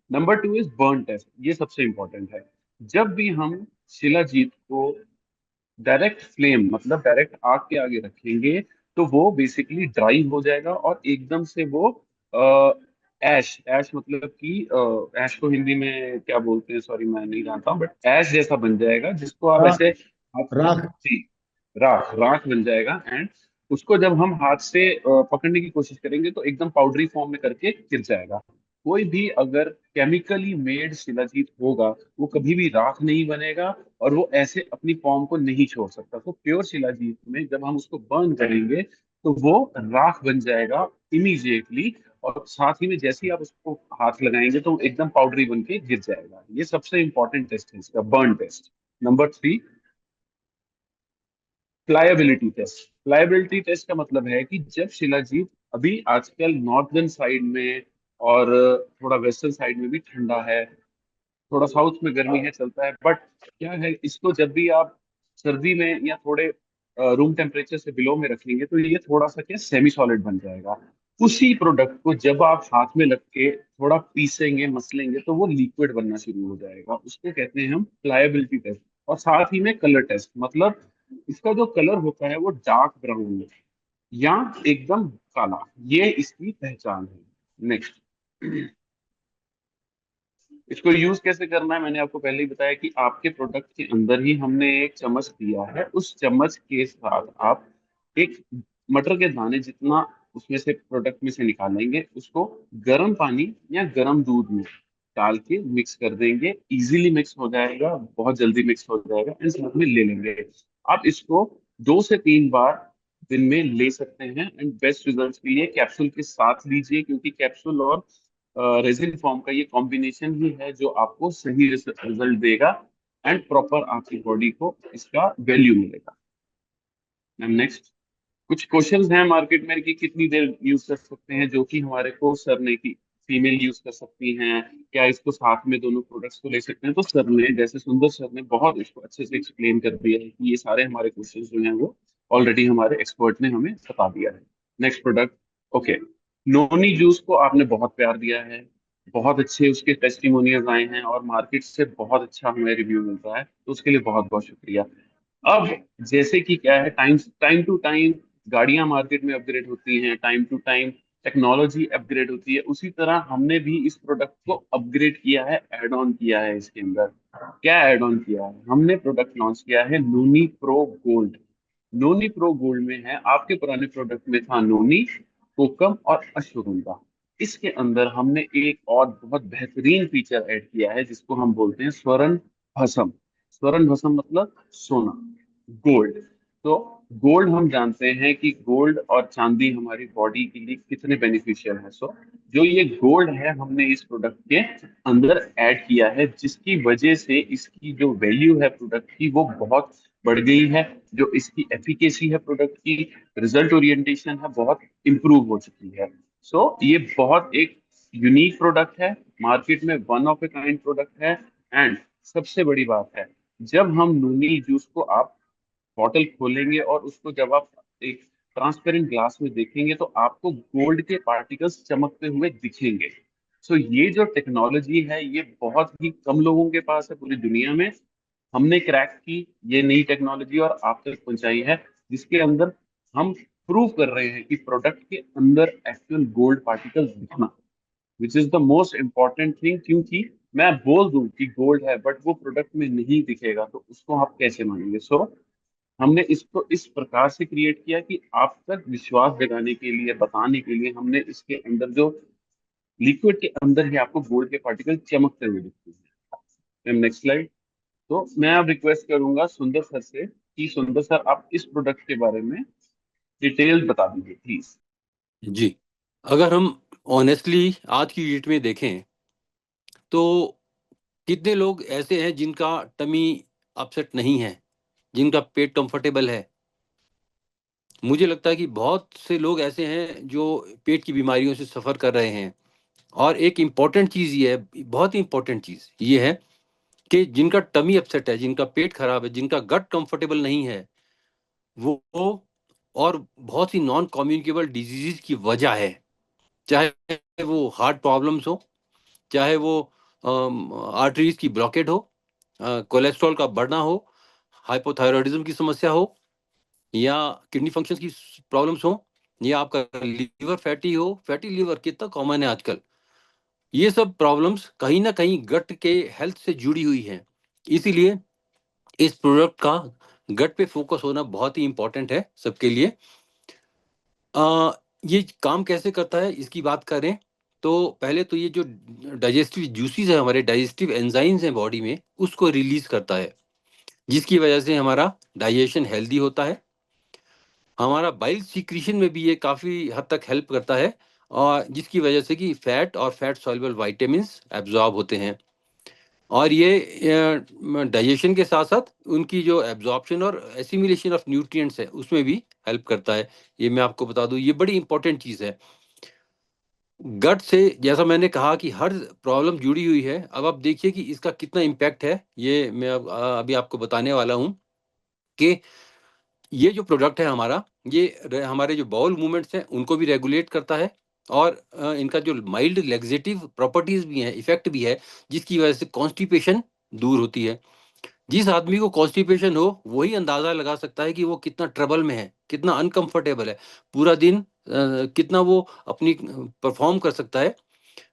number two is burn test, ये सबसे इंपॉर्टेंट है। जब भी हम शिलाजीत को डायरेक्ट फ्लेम, मतलब डायरेक्ट आग के आगे रखेंगे, तो वो बेसिकली ड्राई हो जाएगा और एकदम से वो ऐश ऐश, मतलब कि ऐश को हिंदी में क्या बोलते हैं, सॉरी मैं नहीं जानता हूँ, बट ऐश जैसा बन जाएगा जिसको आप राख। ऐसे हाथ से, राख। जी, राख राख बन जाएगा। एंड उसको जब हम हाथ से पकड़ने की कोशिश करेंगे तो एकदम पाउडरी फॉर्म में करके गिर जाएगा। कोई भी अगर केमिकली मेड शिलाजीत होगा वो कभी भी राख नहीं बनेगा और वो ऐसे अपनी फॉर्म को नहीं छोड़ सकता। तो प्योर शिलाजीत में जब हम उसको बर्न करेंगे तो वो राख बन जाएगा इमीडिएटली, और साथ ही में जैसे ही आप उसको हाथ लगाएंगे तो वो एकदम पाउडरी बन के गिर जाएगा। ये सबसे इंपॉर्टेंट टेस्ट है इसका, burn test. Number 3, pliability test. Pliability test का मतलब है कि जब शिलाजीत, अभी आजकल नॉर्दर्न साइड में और थोड़ा वेस्टर्न साइड में भी ठंडा है, थोड़ा साउथ में गर्मी है, चलता है, बट क्या है, इसको जब भी आप सर्दी में या थोड़े रूम टेम्परेचर से बिलो में रखेंगे तो ये थोड़ा सा क्या सेमी सॉलिड बन जाएगा। उसी प्रोडक्ट को जब आप हाथ में लग के थोड़ा पीसेंगे मसलेंगे तो वो लिक्विड बनना शुरू हो जाएगा, उसको कहते हैं हम प्लायबिलिटी टेस्ट। और साथ ही में कलर टेस्ट, मतलब इसका जो कलर होता है वो डार्क ब्राउन या एकदम काला, ये इसकी पहचान है। नेक्स्ट, इसको यूज कैसे करना है मैंने आपको पहले ही बताया कि आपके प्रोडक्ट के अंदर ही हमने एक चम्मच दिया है, उस चम्मच के साथ आप एक मटर के दाने जितना उसमें से प्रोडक्ट में से निकालेंगे, उसको गर्म पानी या गर्म दूध में डाल के मिक्स कर देंगे, इजीली मिक्स हो जाएगा, बहुत जल्दी मिक्स हो जाएगा, एंड साथ में ले लेंगे। आप इसको 2 से 3 बार दिन में ले सकते हैं, एंड बेस्ट रिजल्ट्स के लिए कैप्सूल के साथ लीजिए, क्योंकि कैप्सूल और रेजिन फॉर्म का ये कॉम्बिनेशन ही है जो आपको सही रिजल्ट देगा एंड प्रॉपर आपकी बॉडी को इसका वैल्यू मिलेगा। मैम नेक्स्ट, कुछ क्वेश्चंस हैं मार्केट में कि कितनी देर यूज कर सकते हैं, जो कि हमारे को सर ने कि फीमेल यूज कर सकती हैं, क्या इसको साथ में दोनों प्रोडक्ट्स को ले सकते हैं। तो सर ने, जैसे सुंदर सर ने बहुत इसको अच्छे से एक्सप्लेन कर दिया है कि ये सारे हमारे क्वेश्चंस जो हैं वो ऑलरेडी हमारे एक्सपर्ट ने हमें बता दिया है। Next product, okay, noni juice को आपने बहुत प्यार दिया है, बहुत अच्छे उसके टेस्टिमोनियल्स आए हैं और मार्केट से बहुत अच्छा हमें रिव्यू मिल रहा है, तो उसके लिए बहुत बहुत शुक्रिया। अब जैसे कि क्या है, टाइम टाइम टू टाइम गाड़ियां मार्केट में अपग्रेड होती हैं, time to time technology upgrade होती है, उसी तरह हमने भी इस प्रोडक्ट को अपग्रेड किया है, ऐड ऑन किया है। इसके अंदर क्या ऐड ऑन किया है, हमने प्रोडक्ट लॉन्च किया है नोनी प्रो गोल्ड। नोनी प्रो गोल्ड में है, आपके पुराने प्रोडक्ट में था नोनी, कोकम और अश्वगंधा। इसके अंदर हमने एक और बहुत बेहतरीन फीचर ऐड किया है जिसको हम बोलते हैं स्वर्ण भस्म। स्वर्ण भस्म मतलब सोना, गोल्ड। तो गोल्ड हम जानते हैं कि गोल्ड और चांदी हमारी बॉडी के लिए कितने बेनिफिशियल है। सो जो ये गोल्ड है हमने इस प्रोडक्ट के अंदर ऐड किया है, जिसकी वजह से इसकी जो वैल्यू है प्रोडक्ट की वो बहुत बढ़ गई है। जो इसकी एफिकेसी है प्रोडक्ट की, रिजल्ट ओरिएंटेशन है, बहुत इंप्रूव हो चुकी है। सो ये बहुत एक यूनिक प्रोडक्ट है, मार्केट में one of a kind product है। एंड सबसे बड़ी बात है, जब हम नूनी जूस को आप बॉटल खोलेंगे और उसको जब आप एक ट्रांसपेरेंट ग्लास में देखेंगे तो आपको गोल्ड के पार्टिकल्स चमकते हुए दिखेंगे। सो ये जो टेक्नोलॉजी है ये बहुत ही कम लोगों के पास है पूरी दुनिया में। हमने क्रैक की ये नई टेक्नोलॉजी और आप तक पहुंचाई है, जिसके अंदर हम प्रूव कर रहे हैं कि प्रोडक्ट के अंदर एक्चुअल गोल्ड पार्टिकल्स दिखना, which is the most important thing. क्योंकि मैं बोल दूं कि गोल्ड है बट वो प्रोडक्ट में नहीं दिखेगा तो उसको आप कैसे मानेंगे। सो हमने इसको इस प्रकार से क्रिएट किया कि आप तक विश्वास जगाने के लिए, बताने के लिए हमने इसके अंदर जो लिक्विड के अंदर ही आपको गोल्ड के पार्टिकल चमकते हुए दिखते हैं। Next slide. तो मैं अब रिक्वेस्ट करूंगा सुंदर सर से कि सुंदर सर आप इस प्रोडक्ट के बारे में डिटेल बता दीजिए प्लीज। जी, अगर हम ऑनेस्टली आज की डेट में देखें तो कितने लोग ऐसे हैं जिनका टमी अपसेट नहीं है, जिनका पेट कंफर्टेबल है। मुझे लगता है कि बहुत से लोग ऐसे हैं जो पेट की बीमारियों से सफ़र कर रहे हैं। और एक इम्पॉर्टेंट चीज़ ये है, बहुत ही इम्पॉर्टेंट चीज़ ये है कि जिनका टमी अपसेट है, जिनका पेट खराब है, जिनका गट कंफर्टेबल नहीं है, वो और बहुत सी नॉन कम्युनिकेबल डिजीज़ की वजह है। चाहे वो हार्ट प्रॉब्लम्स हो, चाहे वो आर्टरीज की ब्लॉकेट हो, कोलेस्ट्रॉल का बढ़ना हो, हाइपोथायरॉयडिज्म की समस्या हो, या किडनी फंक्शन की प्रॉब्लम्स हो, या आपका लीवर फैटी हो। फैटी लीवर कितना कॉमन है आजकल। ये सब प्रॉब्लम्स कहीं ना कहीं गट के हेल्थ से जुड़ी हुई हैं। इसीलिए इस प्रोडक्ट का गट पे फोकस होना बहुत ही इंपॉर्टेंट है सबके लिए। ये काम कैसे करता है इसकी बात करें तो पहले तो ये जो डाइजेस्टिव जूसेस है, हमारे डाइजेस्टिव एंजाइम्स हैं बॉडी में, उसको रिलीज करता है, जिसकी वजह से हमारा डाइजेशन हेल्दी होता है। हमारा बाइल सीक्रेशन में भी ये काफ़ी हद तक हेल्प करता है, और जिसकी वजह से कि फैट और फैट सॉल्युबल विटामिन्स एब्जॉर्ब होते हैं। और ये डाइजेशन के साथ साथ उनकी जो एब्जॉर्प्शन और एसिमिलेशन ऑफ न्यूट्रिएंट्स है उसमें भी हेल्प करता है। ये मैं आपको बता दूं, ये बड़ी इंपॉर्टेंट चीज़ है। गट से जैसा मैंने कहा कि हर प्रॉब्लम जुड़ी हुई है। अब आप देखिए कि इसका कितना इम्पैक्ट है, ये मैं अब अभी आपको बताने वाला हूँ कि ये जो प्रोडक्ट है हमारा, ये हमारे जो बाउल मूवमेंट्स हैं उनको भी रेगुलेट करता है। और इनका जो माइल्ड लेग्जेटिव प्रॉपर्टीज भी हैं, इफेक्ट भी है, जिसकी वजह से कॉन्स्टिपेशन दूर होती है। जिस आदमी को कॉन्स्टिपेशन हो वही अंदाजा लगा सकता है कि वो कितना ट्रबल में है, कितना अनकंफर्टेबल है, पूरा दिन कितना वो अपनी परफॉर्म कर सकता है,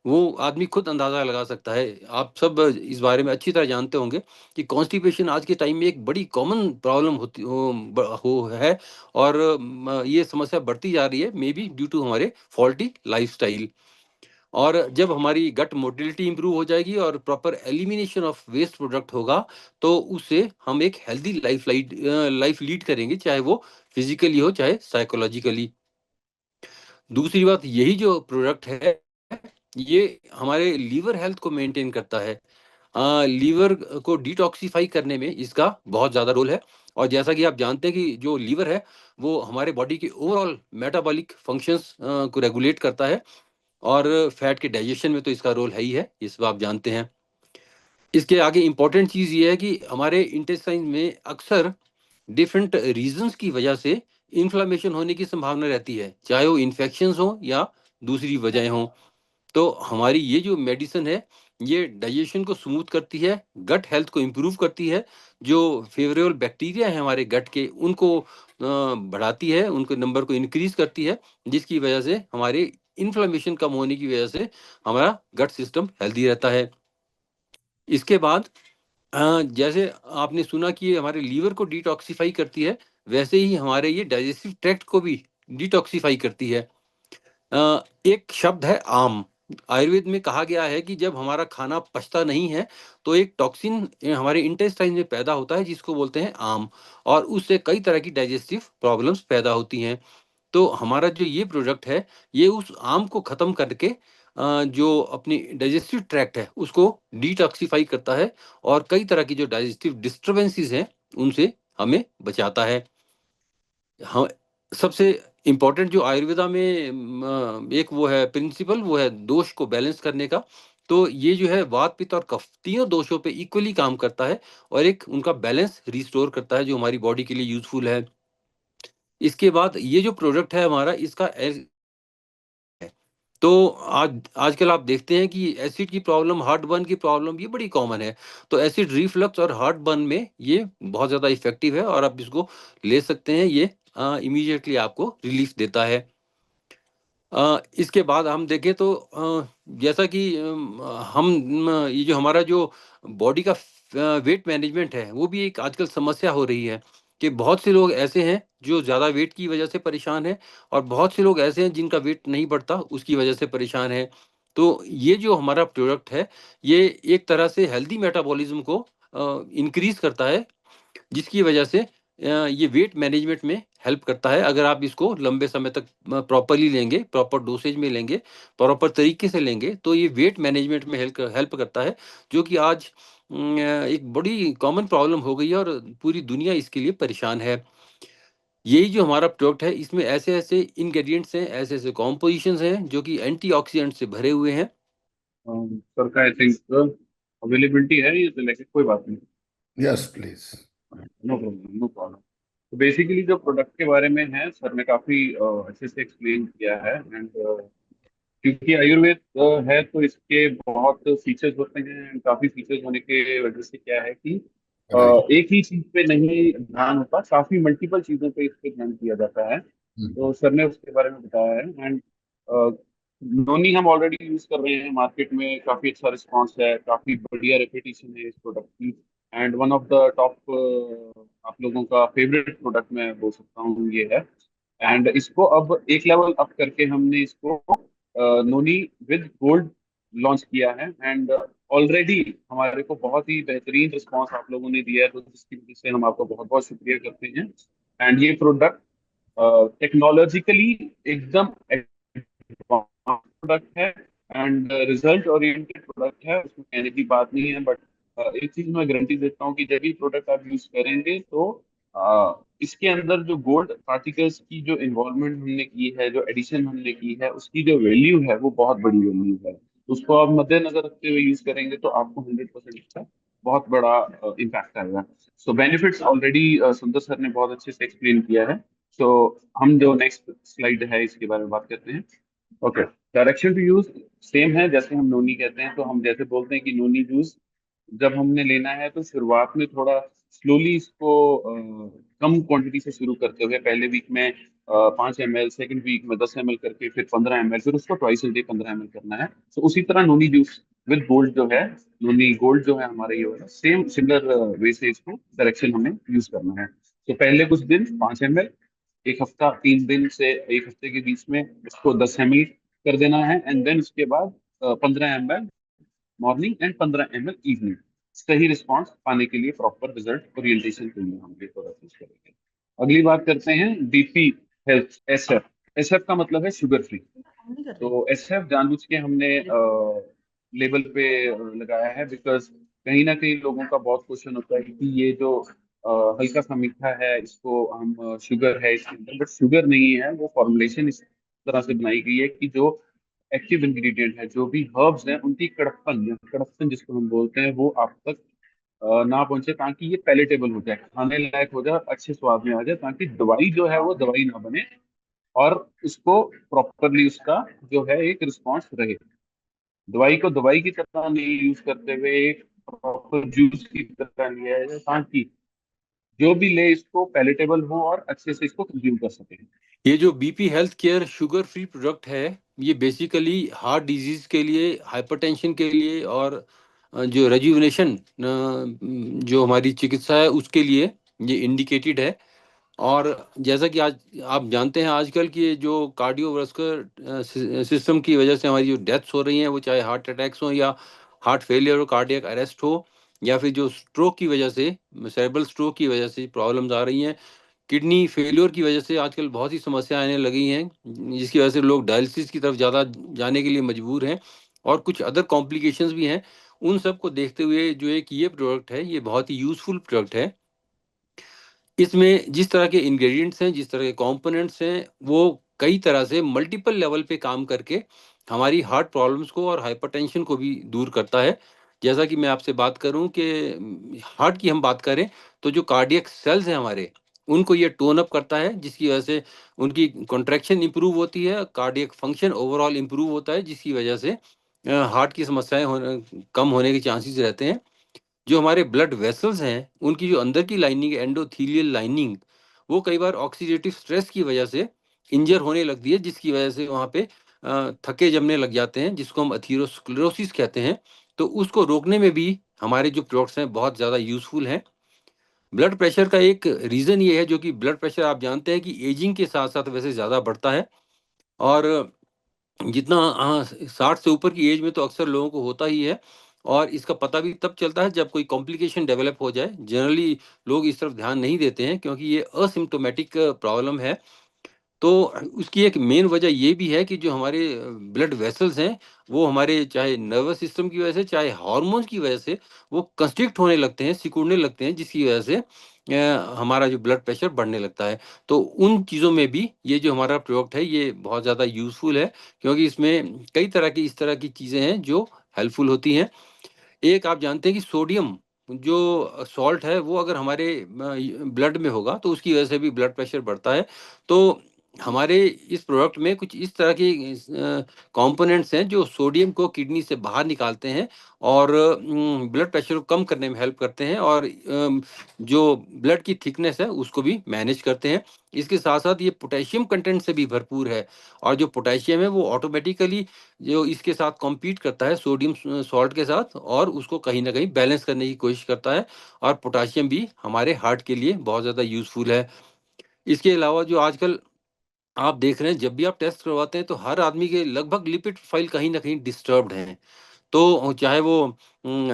वो आदमी खुद अंदाजा लगा सकता है। आप सब इस बारे में अच्छी तरह जानते होंगे कि कॉन्स्टिपेशन आज के टाइम में एक बड़ी कॉमन प्रॉब्लम होती हो है। और ये समस्या बढ़ती जा रही है, मे बी ड्यू टू हमारे फॉल्टी लाइफस्टाइल। और जब हमारी गट मोटिलिटी इंप्रूव हो जाएगी और proper elimination of waste product होगा, तो उससे हम एक हेल्दी लाइफ लीड करेंगे, चाहे वो फिजिकली हो चाहे साइकोलॉजिकली। दूसरी बात, यही जो प्रोडक्ट है ये हमारे लीवर हेल्थ को मेंटेन करता है। लीवर को डिटॉक्सिफाई करने में इसका बहुत ज़्यादा रोल है। और जैसा कि आप जानते हैं कि जो लीवर है वो हमारे बॉडी के ओवरऑल मेटाबॉलिक फंक्शंस को रेगुलेट करता है, और फैट के डाइजेशन में तो इसका रोल है ही है, ये सब आप जानते हैं। इसके आगे इम्पॉर्टेंट चीज़ ये है कि हमारे इंटेस्टाइन में अक्सर डिफरेंट रीजंस की वजह से इन्फ्लामेशन होने की संभावना रहती है, चाहे वो इन्फेक्शंस हो या दूसरी वजह हो। तो हमारी ये जो मेडिसिन है ये डाइजेशन को स्मूथ करती है, गट हेल्थ को इम्प्रूव करती है, जो फेवरेबल बैक्टीरिया है हमारे गट के उनको बढ़ाती है, उनके नंबर को इंक्रीज करती है, जिसकी वजह से हमारे इन्फ्लामेशन कम होने की वजह से हमारा गट सिस्टम हेल्दी रहता है। इसके बाद जैसे आपने सुना कि ये हमारे लीवर को डिटॉक्सिफाई करती है, वैसे ही हमारे ये डाइजेस्टिव ट्रैक्ट को भी डिटॉक्सिफाई करती है। एक शब्द है आम। आयुर्वेद में कहा गया है कि जब हमारा खाना पचता नहीं है तो एक टॉक्सिन हमारे इंटेस्टाइन में पैदा होता है जिसको बोलते हैं आम, और उससे कई तरह की डाइजेस्टिव प्रॉब्लम्स पैदा होती हैं। तो हमारा जो ये प्रोडक्ट है ये उस आम को खत्म करके जो अपनी डाइजेस्टिव ट्रैक्ट है उसको डिटॉक्सिफाई करता है, और कई तरह की जो डाइजेस्टिव डिस्टरबेंसेस हैं उनसे हमें बचाता है। हाँ, सबसे इम्पोर्टेंट जो आयुर्वेदा में एक वो है प्रिंसिपल, वो है दोष को बैलेंस करने का। तो ये जो है वात पित्त और कफ तीनों दोषों पे इक्वली काम करता है, और एक उनका बैलेंस रिस्टोर करता है जो हमारी बॉडी के लिए यूजफुल है। इसके बाद ये जो प्रोडक्ट है हमारा इसका तो आज आजकल आप देखते हैं कि एसिड की प्रॉब्लम, हार्ट बर्न की प्रॉब्लम ये बड़ी कॉमन है। तो एसिड रिफ्लक्स और हार्ट बर्न में ये बहुत ज़्यादा इफ़ेक्टिव है, और आप इसको ले सकते हैं। ये इमीडिएटली आपको रिलीफ देता है। इसके बाद हम देखें तो जैसा कि ये जो हमारा जो बॉडी का वेट मैनेजमेंट है वो भी एक आजकल समस्या हो रही है, कि बहुत से लोग ऐसे हैं जो ज़्यादा वेट की वजह से परेशान हैं, और बहुत से लोग ऐसे हैं जिनका वेट नहीं बढ़ता उसकी वजह से परेशान है। तो ये जो हमारा प्रोडक्ट है ये एक तरह से हेल्दी मेटाबॉलिज्म को इंक्रीज करता है, जिसकी वजह से ये वेट मैनेजमेंट में हेल्प करता है। अगर आप इसको लंबे समय तक प्रॉपरली लेंगे, प्रॉपर डोसेज में लेंगे, प्रॉपर तरीके से लेंगे, तो ये वेट मैनेजमेंट में हेल्प हेल्प करता है, जो कि आज एक बड़ी कॉमन प्रॉब्लम हो गई है और पूरी दुनिया इसके लिए परेशान है। यही जो हमारा प्रोडक्ट है इसमें ऐसे ऐसे इंग्रेडिएंट्स हैं, ऐसे ऐसे कॉम्पोजिशंस हैं जो कि एंटीऑक्सीडेंट से भरे हुए हैं। सर का आई थिंक अवेलेबिलिटी है, ये लेके कोई बात नहीं। Yes please. No problem, no problem. तो बेसिकली जो प्रोडक्ट के बारे में है सर ने काफी अच्छे से एक्सप्लेन किया है। एंड क्योंकि आयुर्वेद है तो इसके बहुत फीचर्स होते हैं, and काफी फीचर्स होने के वजह से क्या है कि राइट। एक ही चीज पे नहीं ध्यान होता, काफी मल्टीपल चीजों पे इस पे ध्यान दिया जाता है। तो सर ने उसके बारे में बताया है। एंड नोनी हम ऑलरेडी यूज कर रहे हैं, मार्केट में काफी अच्छा रिस्पांस है, काफी बढ़िया रेपुटेशन है इस प्रोडक्ट की। And one of the top आप लोगों का फेवरेट प्रोडक्ट मैं बोल सकता हूँ ये है। एंड इसको अब एक लेवल अप करके हमने इसको नोनी विद गोल्ड लॉन्च किया है। एंड ऑलरेडी हमारे को बहुत ही बेहतरीन रिस्पांस आप लोगों ने दिया है, तो जिसकी वजह से हम आपका बहुत बहुत शुक्रिया करते हैं। एंड ये प्रोडक्ट टेक्नोलॉजिकली एकदम प्रोडक्ट है, एंड रिजल्ट ओरिएंटेड प्रोडक्ट है, उसमें कहने की बात नहीं है। बट एक चीज मैं गारंटी देता हूँ कि जब भी प्रोडक्ट आप यूज करेंगे तो इसके अंदर जो गोल्ड पार्टिकल्स की जो इन्वॉल्वमेंट हमने की है, जो एडिशन हमने की है, उसकी जो वैल्यू है वो बहुत बड़ी वैल्यू है। उसको आप मद्देनजर रखते हुए यूज करेंगे तो आपको 100% इसका बहुत बड़ा इम्पैक्ट आएगा। सो बेनिफिट्स ऑलरेडी सुंदर सर ने बहुत अच्छे से एक्सप्लेन किया है। सो हम जो नेक्स्ट स्लाइड है इसके बारे में बात करते हैं। Okay, direction to use same है जैसे हम नोनी कहते हैं। तो हम जैसे बोलते हैं कि नोनी जूस जब हमने लेना है तो शुरुआत में थोड़ा स्लोली इसको कम क्वांटिटी से शुरू करते हुए, पहले वीक में 5 ml, सेकेंड वीक में 10 ml करके, फिर 15 ml, फिर उसको ट्वाइस डे 15 ml करना है। तो उसी तरह नोनी जूस विद गोल्ड जो है, नोनी गोल्ड जो है हमारा ये वाला सेम सिमिलर वे से इसको डायरेक्शन हमें यूज करना है। तो पहले कुछ दिन 5 ml, एक हफ्ता 3 दिन से एक हफ्ते के बीच में इसको 10 ml कर देना है, एंड देन उसके बाद 15 ml morning and 15 ml evening. सही रिस्पॉन्स पाने के लिए, प्रॉपर रिजल्ट ओरिएंटेशन के लिए हम ये प्रोडक्ट यूज करेंगे। अगली बात करते हैं बीपी हेल्थ, एसएफ। एसएफ का मतलब है शुगर फ्री। तो एसएफ जानबूझ के हमने लेबल पे लगाया है, बिकॉज कहीं ना कहीं लोगों का बहुत क्वेश्चन होता है कि ये जो हल्का सा मीठा है, इसको हम शुगर है इसके अंदर, बट शुगर नहीं है। वो फॉर्मुलेशन इस तरह से बनाई गई है कि जो एक्टिव इंग्रेडिएंट है, जो भी हर्ब्स हैं, उनकी कड़कपन या कड़कपन जिसको हम बोलते हैं, वो आप तक ना पहुंचे, ताकि ये पैलेटेबल हो जाए, खाने लायक हो जाए, अच्छे स्वाद में आ जाए, ताकि दवाई जो है वो दवाई ना बने, और उसको प्रॉपरली उसका जो है एक रिस्पॉन्स रहे। दवाई को दवाई की तरह नहीं यूज करते हुए एक प्रॉपर जूस की तरह लिया है, ताकि जो भी ले इसको पैलेटेबल हो और अच्छे से इसको कंज्यूम कर सके। ये जो BP health care sugar free product है, ये बेसिकली हार्ट डिजीज के लिए, हाइपरटेंशन के लिए, और जो रेजुविनेशन जो हमारी चिकित्सा है उसके लिए ये इंडिकेटेड है। और जैसा कि आज आप जानते हैं, आजकल की ये जो कार्डियोवास्कुलर सिस्टम की वजह से हमारी जो डेथ्स हो रही हैं, वो चाहे हार्ट अटैक्स हो, या हार्ट फेलियर हो, कार्डियक अरेस्ट हो, या फिर जो स्ट्रोक की वजह से, सेरेब्रल स्ट्रोक की वजह से प्रॉब्लम्स आ रही हैं, किडनी फेलियर की वजह से आजकल बहुत सी समस्याएं आने लगी हैं, जिसकी वजह से लोग डायलिसिस की तरफ ज़्यादा जाने के लिए मजबूर हैं, और कुछ अदर कॉम्प्लिकेशंस भी हैं। उन सब को देखते हुए जो एक ये प्रोडक्ट है, ये बहुत ही यूज़फुल प्रोडक्ट है। इसमें जिस तरह के इंग्रेडिएंट्स हैं, जिस तरह के कंपोनेंट्स हैं, वो कई तरह से मल्टीपल लेवल पे काम करके हमारी हार्ट प्रॉब्लम्स को और हाइपरटेंशन को भी दूर करता है। जैसा कि मैं आपसे बात करूं कि हार्ट की हम बात करें, तो जो कार्डियक सेल्स हैं हमारे, उनको ये टोन अप करता है, जिसकी वजह से उनकी कॉन्ट्रैक्शन इंप्रूव होती है, कार्डियक फंक्शन ओवरऑल इंप्रूव होता है, जिसकी वजह से हार्ट की समस्याएं कम होने के चांसेस रहते हैं। जो हमारे ब्लड वेसल्स हैं, उनकी जो अंदर की लाइनिंग, एंडोथीलियल लाइनिंग, वो कई बार ऑक्सीडेटिव स्ट्रेस की वजह से इंजर होने लगती है, जिसकी वजह से वहाँ पे थक्के जमने लग जाते हैं, जिसको हम अथीरोस्क्लेरोसिस कहते हैं। तो उसको रोकने में भी हमारे जो प्रोडक्ट्स हैं बहुत ज़्यादा यूजफुल हैं। ब्लड प्रेशर का एक रीज़न ये है, जो कि ब्लड प्रेशर आप जानते हैं कि एजिंग के साथ साथ वैसे ज़्यादा बढ़ता है, और जितना 60 से ऊपर की एज में तो अक्सर लोगों को होता ही है, और इसका पता भी तब चलता है जब कोई कॉम्प्लिकेशन डेवलप हो जाए। जनरली लोग इस तरफ ध्यान नहीं देते हैं, क्योंकि ये असिम्प्टोमेटिक प्रॉब्लम है। तो उसकी एक मेन वजह ये भी है कि जो हमारे ब्लड वेसल्स हैं, वो हमारे चाहे नर्वस सिस्टम की वजह से, चाहे हार्मोन्स की वजह से, वो कंस्ट्रिक्ट होने लगते हैं, सिकुड़ने लगते हैं, जिसकी वजह से हमारा जो ब्लड प्रेशर बढ़ने लगता है। तो उन चीज़ों में भी ये जो हमारा प्रोडक्ट है, ये बहुत ज़्यादा यूज़फुल है, क्योंकि इसमें कई तरह की इस तरह की चीज़ें हैं जो हेल्पफुल होती हैं। एक आप जानते हैं कि सोडियम जो सॉल्ट है, वो अगर हमारे ब्लड में होगा, तो उसकी वजह से भी ब्लड प्रेशर बढ़ता है। तो हमारे इस प्रोडक्ट में कुछ इस तरह के कंपोनेंट्स हैं जो सोडियम को किडनी से बाहर निकालते हैं, और ब्लड प्रेशर को कम करने में हेल्प करते हैं, और जो ब्लड की थिकनेस है उसको भी मैनेज करते हैं। इसके साथ साथ ये पोटेशियम कंटेंट से भी भरपूर है, और जो पोटेशियम है वो ऑटोमेटिकली जो इसके साथ कॉम्पीट करता है सोडियम सॉल्ट के साथ, और उसको कहीं ना कहीं बैलेंस करने की कोशिश करता है। और पोटाशियम भी हमारे हार्ट के लिए बहुत ज़्यादा यूज़फुल है। इसके अलावा जो आजकल आप देख रहे हैं, जब भी आप टेस्ट करवाते हैं, तो हर आदमी के लगभग लिपिड प्रोफाइल कहीं ना कहीं डिस्टर्ब्ड हैं। तो चाहे वो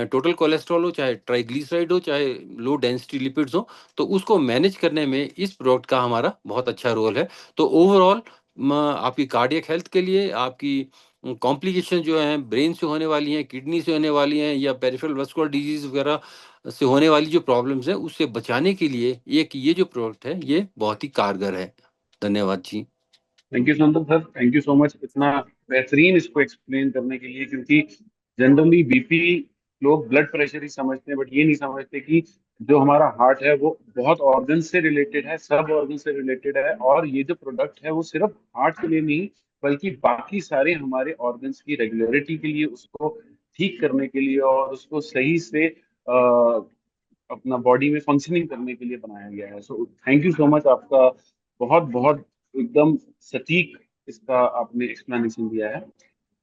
टोटल कोलेस्ट्रॉल हो, चाहे ट्राइग्लिसराइड हो, चाहे लो डेंसिटी लिपिड्स हो, तो उसको मैनेज करने में इस प्रोडक्ट का हमारा बहुत अच्छा रोल है। तो ओवरऑल आपकी कार्डियक हेल्थ के लिए, आपकी कॉम्प्लिकेशन जो हैं ब्रेन से होने वाली हैं, किडनी से होने वाली हैं, या पेरिफेरल वास्कुलर डिजीज वगैरह से होने वाली जो प्रॉब्लम्स हैं, उससे बचाने के लिए एक ये जो प्रोडक्ट है, ये बहुत ही कारगर है। धन्यवाद जी। थैंक यू सुंदर sir, thank you so much इतना बेहतरीन इसको एक्सप्लेन करने के लिए। क्योंकि जनरली बीपी लोग ब्लड प्रेशर ही समझते हैं, बट ये नहीं समझते कि जो हमारा हार्ट है वो बहुत ऑर्गन से रिलेटेड है, सब ऑर्गन से रिलेटेड है। और ये जो प्रोडक्ट है वो सिर्फ हार्ट के लिए नहीं, बल्कि बाकी सारे हमारे ऑर्गन्स की रेगुलरिटी के लिए, उसको ठीक करने के लिए, और उसको सही से अपना बॉडी में फंक्शनिंग करने के लिए बनाया गया है। So thank you so much आपका, बहुत बहुत एकदम सटीक इसका आपने एक्सप्लेनेशन दिया है।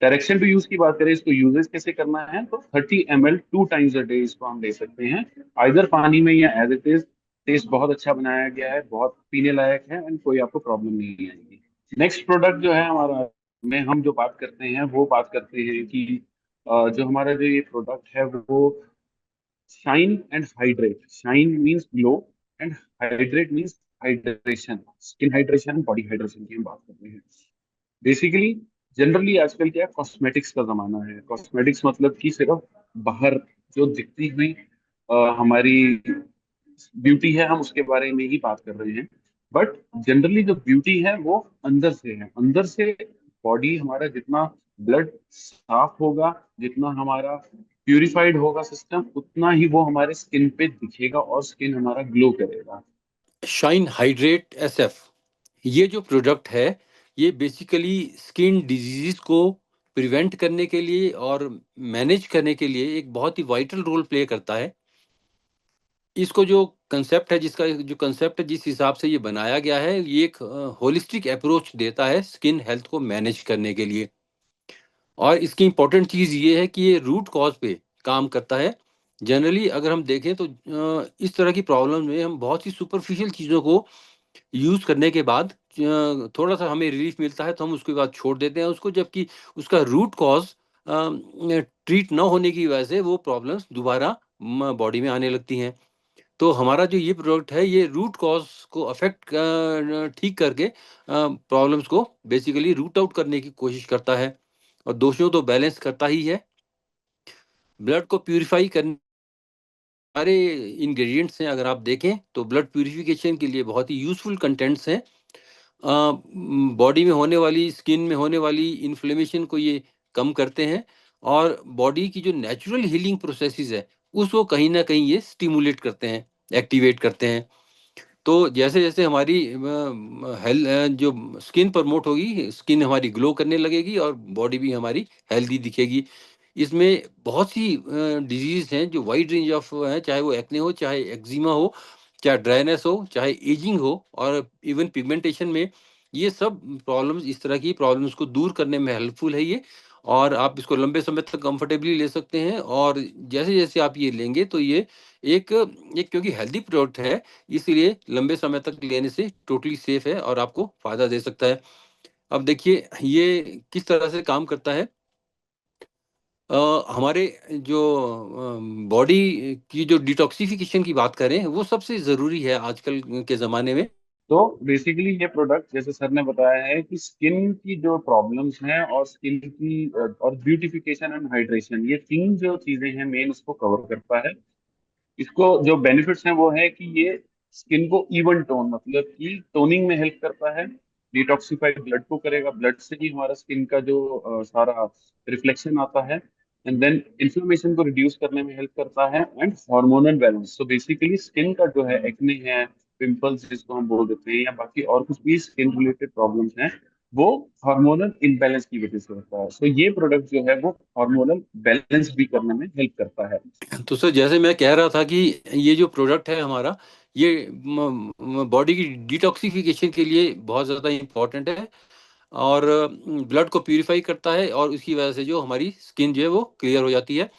डायरेक्शन टू यूज की बात करें, इसको यूजेस कैसे करना है, तो 30 ml 2 times a day इसको हम ले सकते हैं, आइदर पानी में या एज इट इज। टेस्ट बहुत अच्छा बनाया गया है, बहुत पीने लायक है, एंड कोई आपको प्रॉब्लम नहीं आएगी। नेक्स्ट प्रोडक्ट जो है हमारा में हम जो बात करते हैं वो बात करते हैं कि जो हमारा जो ये प्रोडक्ट है वो shine and hydrate. Shine means glow and hydrate means hydration, skin hydration, body hydration की हम बात करते हैं। बेसिकली जनरली आजकल क्या कॉस्मेटिक्स का जमाना है। कॉस्मेटिक्स मतलब कि सिर्फ बाहर जो दिखती हुई हमारी ब्यूटी है हम उसके बारे में ही बात कर रहे हैं। बट जनरली जो ब्यूटी है वो अंदर से है। अंदर से बॉडी हमारा जितना ब्लड साफ होगा, जितना हमारा प्यूरिफाइड होगा सिस्टम, उतना ही वो हमारे स्किन पे दिखेगा और स्किन हमारा ग्लो करेगा। शाइन हाइड्रेट एसएफ, ये जो प्रोडक्ट है ये बेसिकली स्किन डिजीज को प्रिवेंट करने के लिए और मैनेज करने के लिए एक बहुत ही वाइटल रोल प्ले करता है। इसको जो कंसेप्ट है, जिसका जो कंसेप्ट है, जिस हिसाब से ये बनाया गया है, ये एक होलिस्टिक अप्रोच देता है स्किन हेल्थ को मैनेज करने के लिए। और इसकी इंपॉर्टेंट चीज़ ये है कि ये रूट कॉज पे काम करता है। जनरली अगर हम देखें तो इस तरह की प्रॉब्लम में हम बहुत सी सुपरफिशियल चीज़ों को यूज़ करने के बाद थोड़ा सा हमें रिलीफ मिलता है तो हम उसके बाद छोड़ देते हैं उसको, जबकि उसका रूट कॉज ट्रीट ना होने की वजह से वो प्रॉब्लम्स दोबारा बॉडी में आने लगती हैं। तो हमारा जो ये प्रोडक्ट है ये रूट कॉज को अफेक्ट ठीक करके प्रॉब्लम्स को बेसिकली रूट आउट करने की कोशिश करता है और दोषों तो बैलेंस करता ही है। ब्लड को प्यूरिफाई करने सारे इंग्रेडिएंट्स हैं, अगर आप देखें तो ब्लड प्यूरिफिकेशन के लिए बहुत ही यूजफुल कंटेंट्स हैं। बॉडी में होने वाली, स्किन में होने वाली इन्फ्लेमेशन को ये कम करते हैं और बॉडी की जो नेचुरल हीलिंग प्रोसेसेस है उसको कहीं ना कहीं ये स्टिमुलेट करते हैं, एक्टिवेट करते हैं। तो जैसे जैसे हमारी हेल्थ, जो स्किन प्रमोट होगी, स्किन हमारी ग्लो करने लगेगी और बॉडी भी हमारी हेल्दी दिखेगी। इसमें बहुत सी डिजीज हैं जो वाइड रेंज ऑफ हैं, चाहे वो एक्ने हो, चाहे एक्जिमा हो, चाहे ड्राइनेस हो, चाहे एजिंग हो और इवन पिगमेंटेशन में, ये सब प्रॉब्लम्स, इस तरह की प्रॉब्लम्स को दूर करने में हेल्पफुल है ये। और आप इसको लंबे समय तक कंफर्टेबली ले सकते हैं और जैसे जैसे आप ये लेंगे तो ये एक एक क्योंकि हेल्दी प्रोडक्ट है इसीलिए लंबे समय तक लेने से टोटली सेफ है और आपको फायदा दे सकता है। अब देखिए ये किस तरह से काम करता है। हमारे जो बॉडी की जो डिटॉक्सिफिकेशन की बात करें वो सबसे ज़रूरी है आजकल के ज़माने में। तो बेसिकली ये प्रोडक्ट जैसे सर ने बताया है कि स्किन की जो प्रॉब्लम्स हैं और स्किन की और ब्यूटिफिकेशन एंड हाइड्रेशन, ये तीन जो चीजें हैं मेन उसको कवर करता है। इसको जो बेनिफिट्स हैं वो है कि ये स्किन को इवन टोन, मतलब कि टोनिंग में हेल्प करता है। डिटॉक्सिफाइड ब्लड को करेगा, ब्लड से ही हमारा स्किन का जो सारा रिफ्लेक्शन आता है। एंड देन इन्फ्लेमेशन को रिड्यूस करने में हेल्प करता है एंड हार्मोनल बैलेंस। तो बेसिकली स्किन का जो है एक्ने है, पिंपल्स जिसको हम बोल देते हैं, या बाकी और कुछ भी स्किन रिलेटेड प्रॉब्लम्स हैं, वो हार्मोनल इम्बैलेंस की वजह से होता है। तो ये प्रोडक्ट जो है वो हार्मोनल बैलेंस भी करने में हेल्प करता है। तो सर जैसे मैं कह रहा था कि ये जो प्रोडक्ट है हमारा, ये बॉडी की डिटॉक्सिफिकेशन के लिए बहुत ज़्यादा इम्पोर्टेंट है और ब्लड को प्यूरिफाई करता है और उसकी वजह से जो हमारी स्किन जो है वो क्लियर हो जाती है।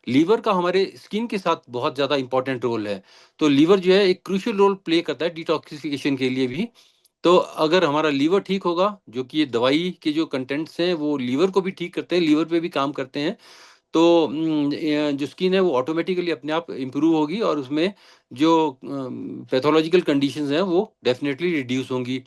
लीवर का हमारे स्किन के साथ बहुत ज़्यादा इंपॉर्टेंट रोल है। तो लीवर जो है एक क्रूशियल रोल प्ले करता है डिटॉक्सिफिकेशन के लिए भी। तो अगर हमारा लीवर ठीक होगा, जो कि ये दवाई के जो कंटेंट्स हैं वो लीवर को भी ठीक करते हैं, लीवर पे भी काम करते हैं, तो जो स्किन है वो ऑटोमेटिकली अपने आप इम्प्रूव होगी और उसमें जो पैथोलॉजिकल कंडीशंस हैं वो डेफिनेटली रिड्यूस होंगी।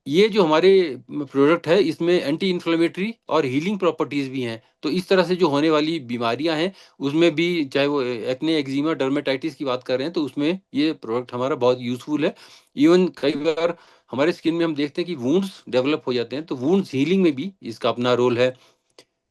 ये जो हमारे प्रोडक्ट है इसमें एंटी इन्फ्लेमेटरी और हीलिंग प्रॉपर्टीज भी हैं। तो इस तरह से जो होने वाली बीमारियां हैं उसमें भी, चाहे वो एक्ने, एक्जिमा, डर्मेटाइटिस की बात कर रहे हैं, तो उसमें ये प्रोडक्ट हमारा बहुत यूजफुल है। इवन कई बार हमारे स्किन में हम देखते हैं कि वुंड्स डेवलप हो जाते हैं, तो वुंड्स हीलिंग में भी इसका अपना रोल है।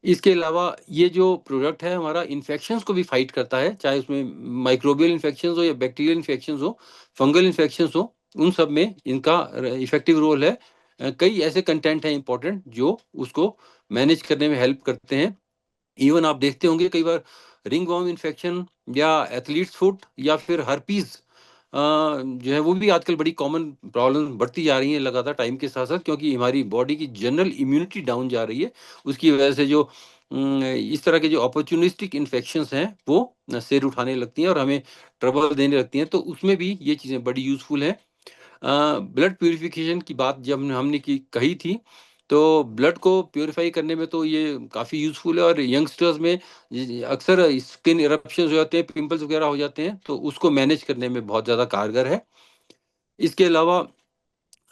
इसके अलावा ये जो प्रोडक्ट है हमारा इन्फेक्शंस को भी फाइट करता है, चाहे उसमें माइक्रोबियल इन्फेक्शंस हो या बैक्टीरियल इन्फेक्शंस हो, फंगल इन्फेक्शंस हो, उन सब में इनका इफेक्टिव रोल है। कई ऐसे कंटेंट हैं इंपॉर्टेंट जो उसको मैनेज करने में हेल्प करते हैं। इवन आप देखते होंगे कई बार रिंग वर्म इन्फेक्शन या एथलीट्स फुट या फिर हर्पीज जो है वो भी आजकल बड़ी कॉमन प्रॉब्लम बढ़ती जा रही है लगातार टाइम के साथ साथ, क्योंकि हमारी बॉडी की जनरल इम्यूनिटी डाउन जा रही है। उसकी वजह से जो इस तरह के जो अपॉर्चुनिस्टिक इन्फेक्शंस हैं वो सिर उठाने लगती हैं और हमें ट्रबल देने लगती हैं, तो उसमें भी ये चीज़ें बड़ी यूजफुल हैं। ब्लड प्यूरिफिकेशन की बात जब हमने की कही थी, तो ब्लड को प्यूरिफाई करने में तो ये काफ़ी यूज़फुल है, और यंगस्टर्स में अक्सर स्किन इरप्शंस हो जाते हैं, पिंपल्स वगैरह हो जाते हैं, तो उसको मैनेज करने में बहुत ज़्यादा कारगर है। इसके अलावा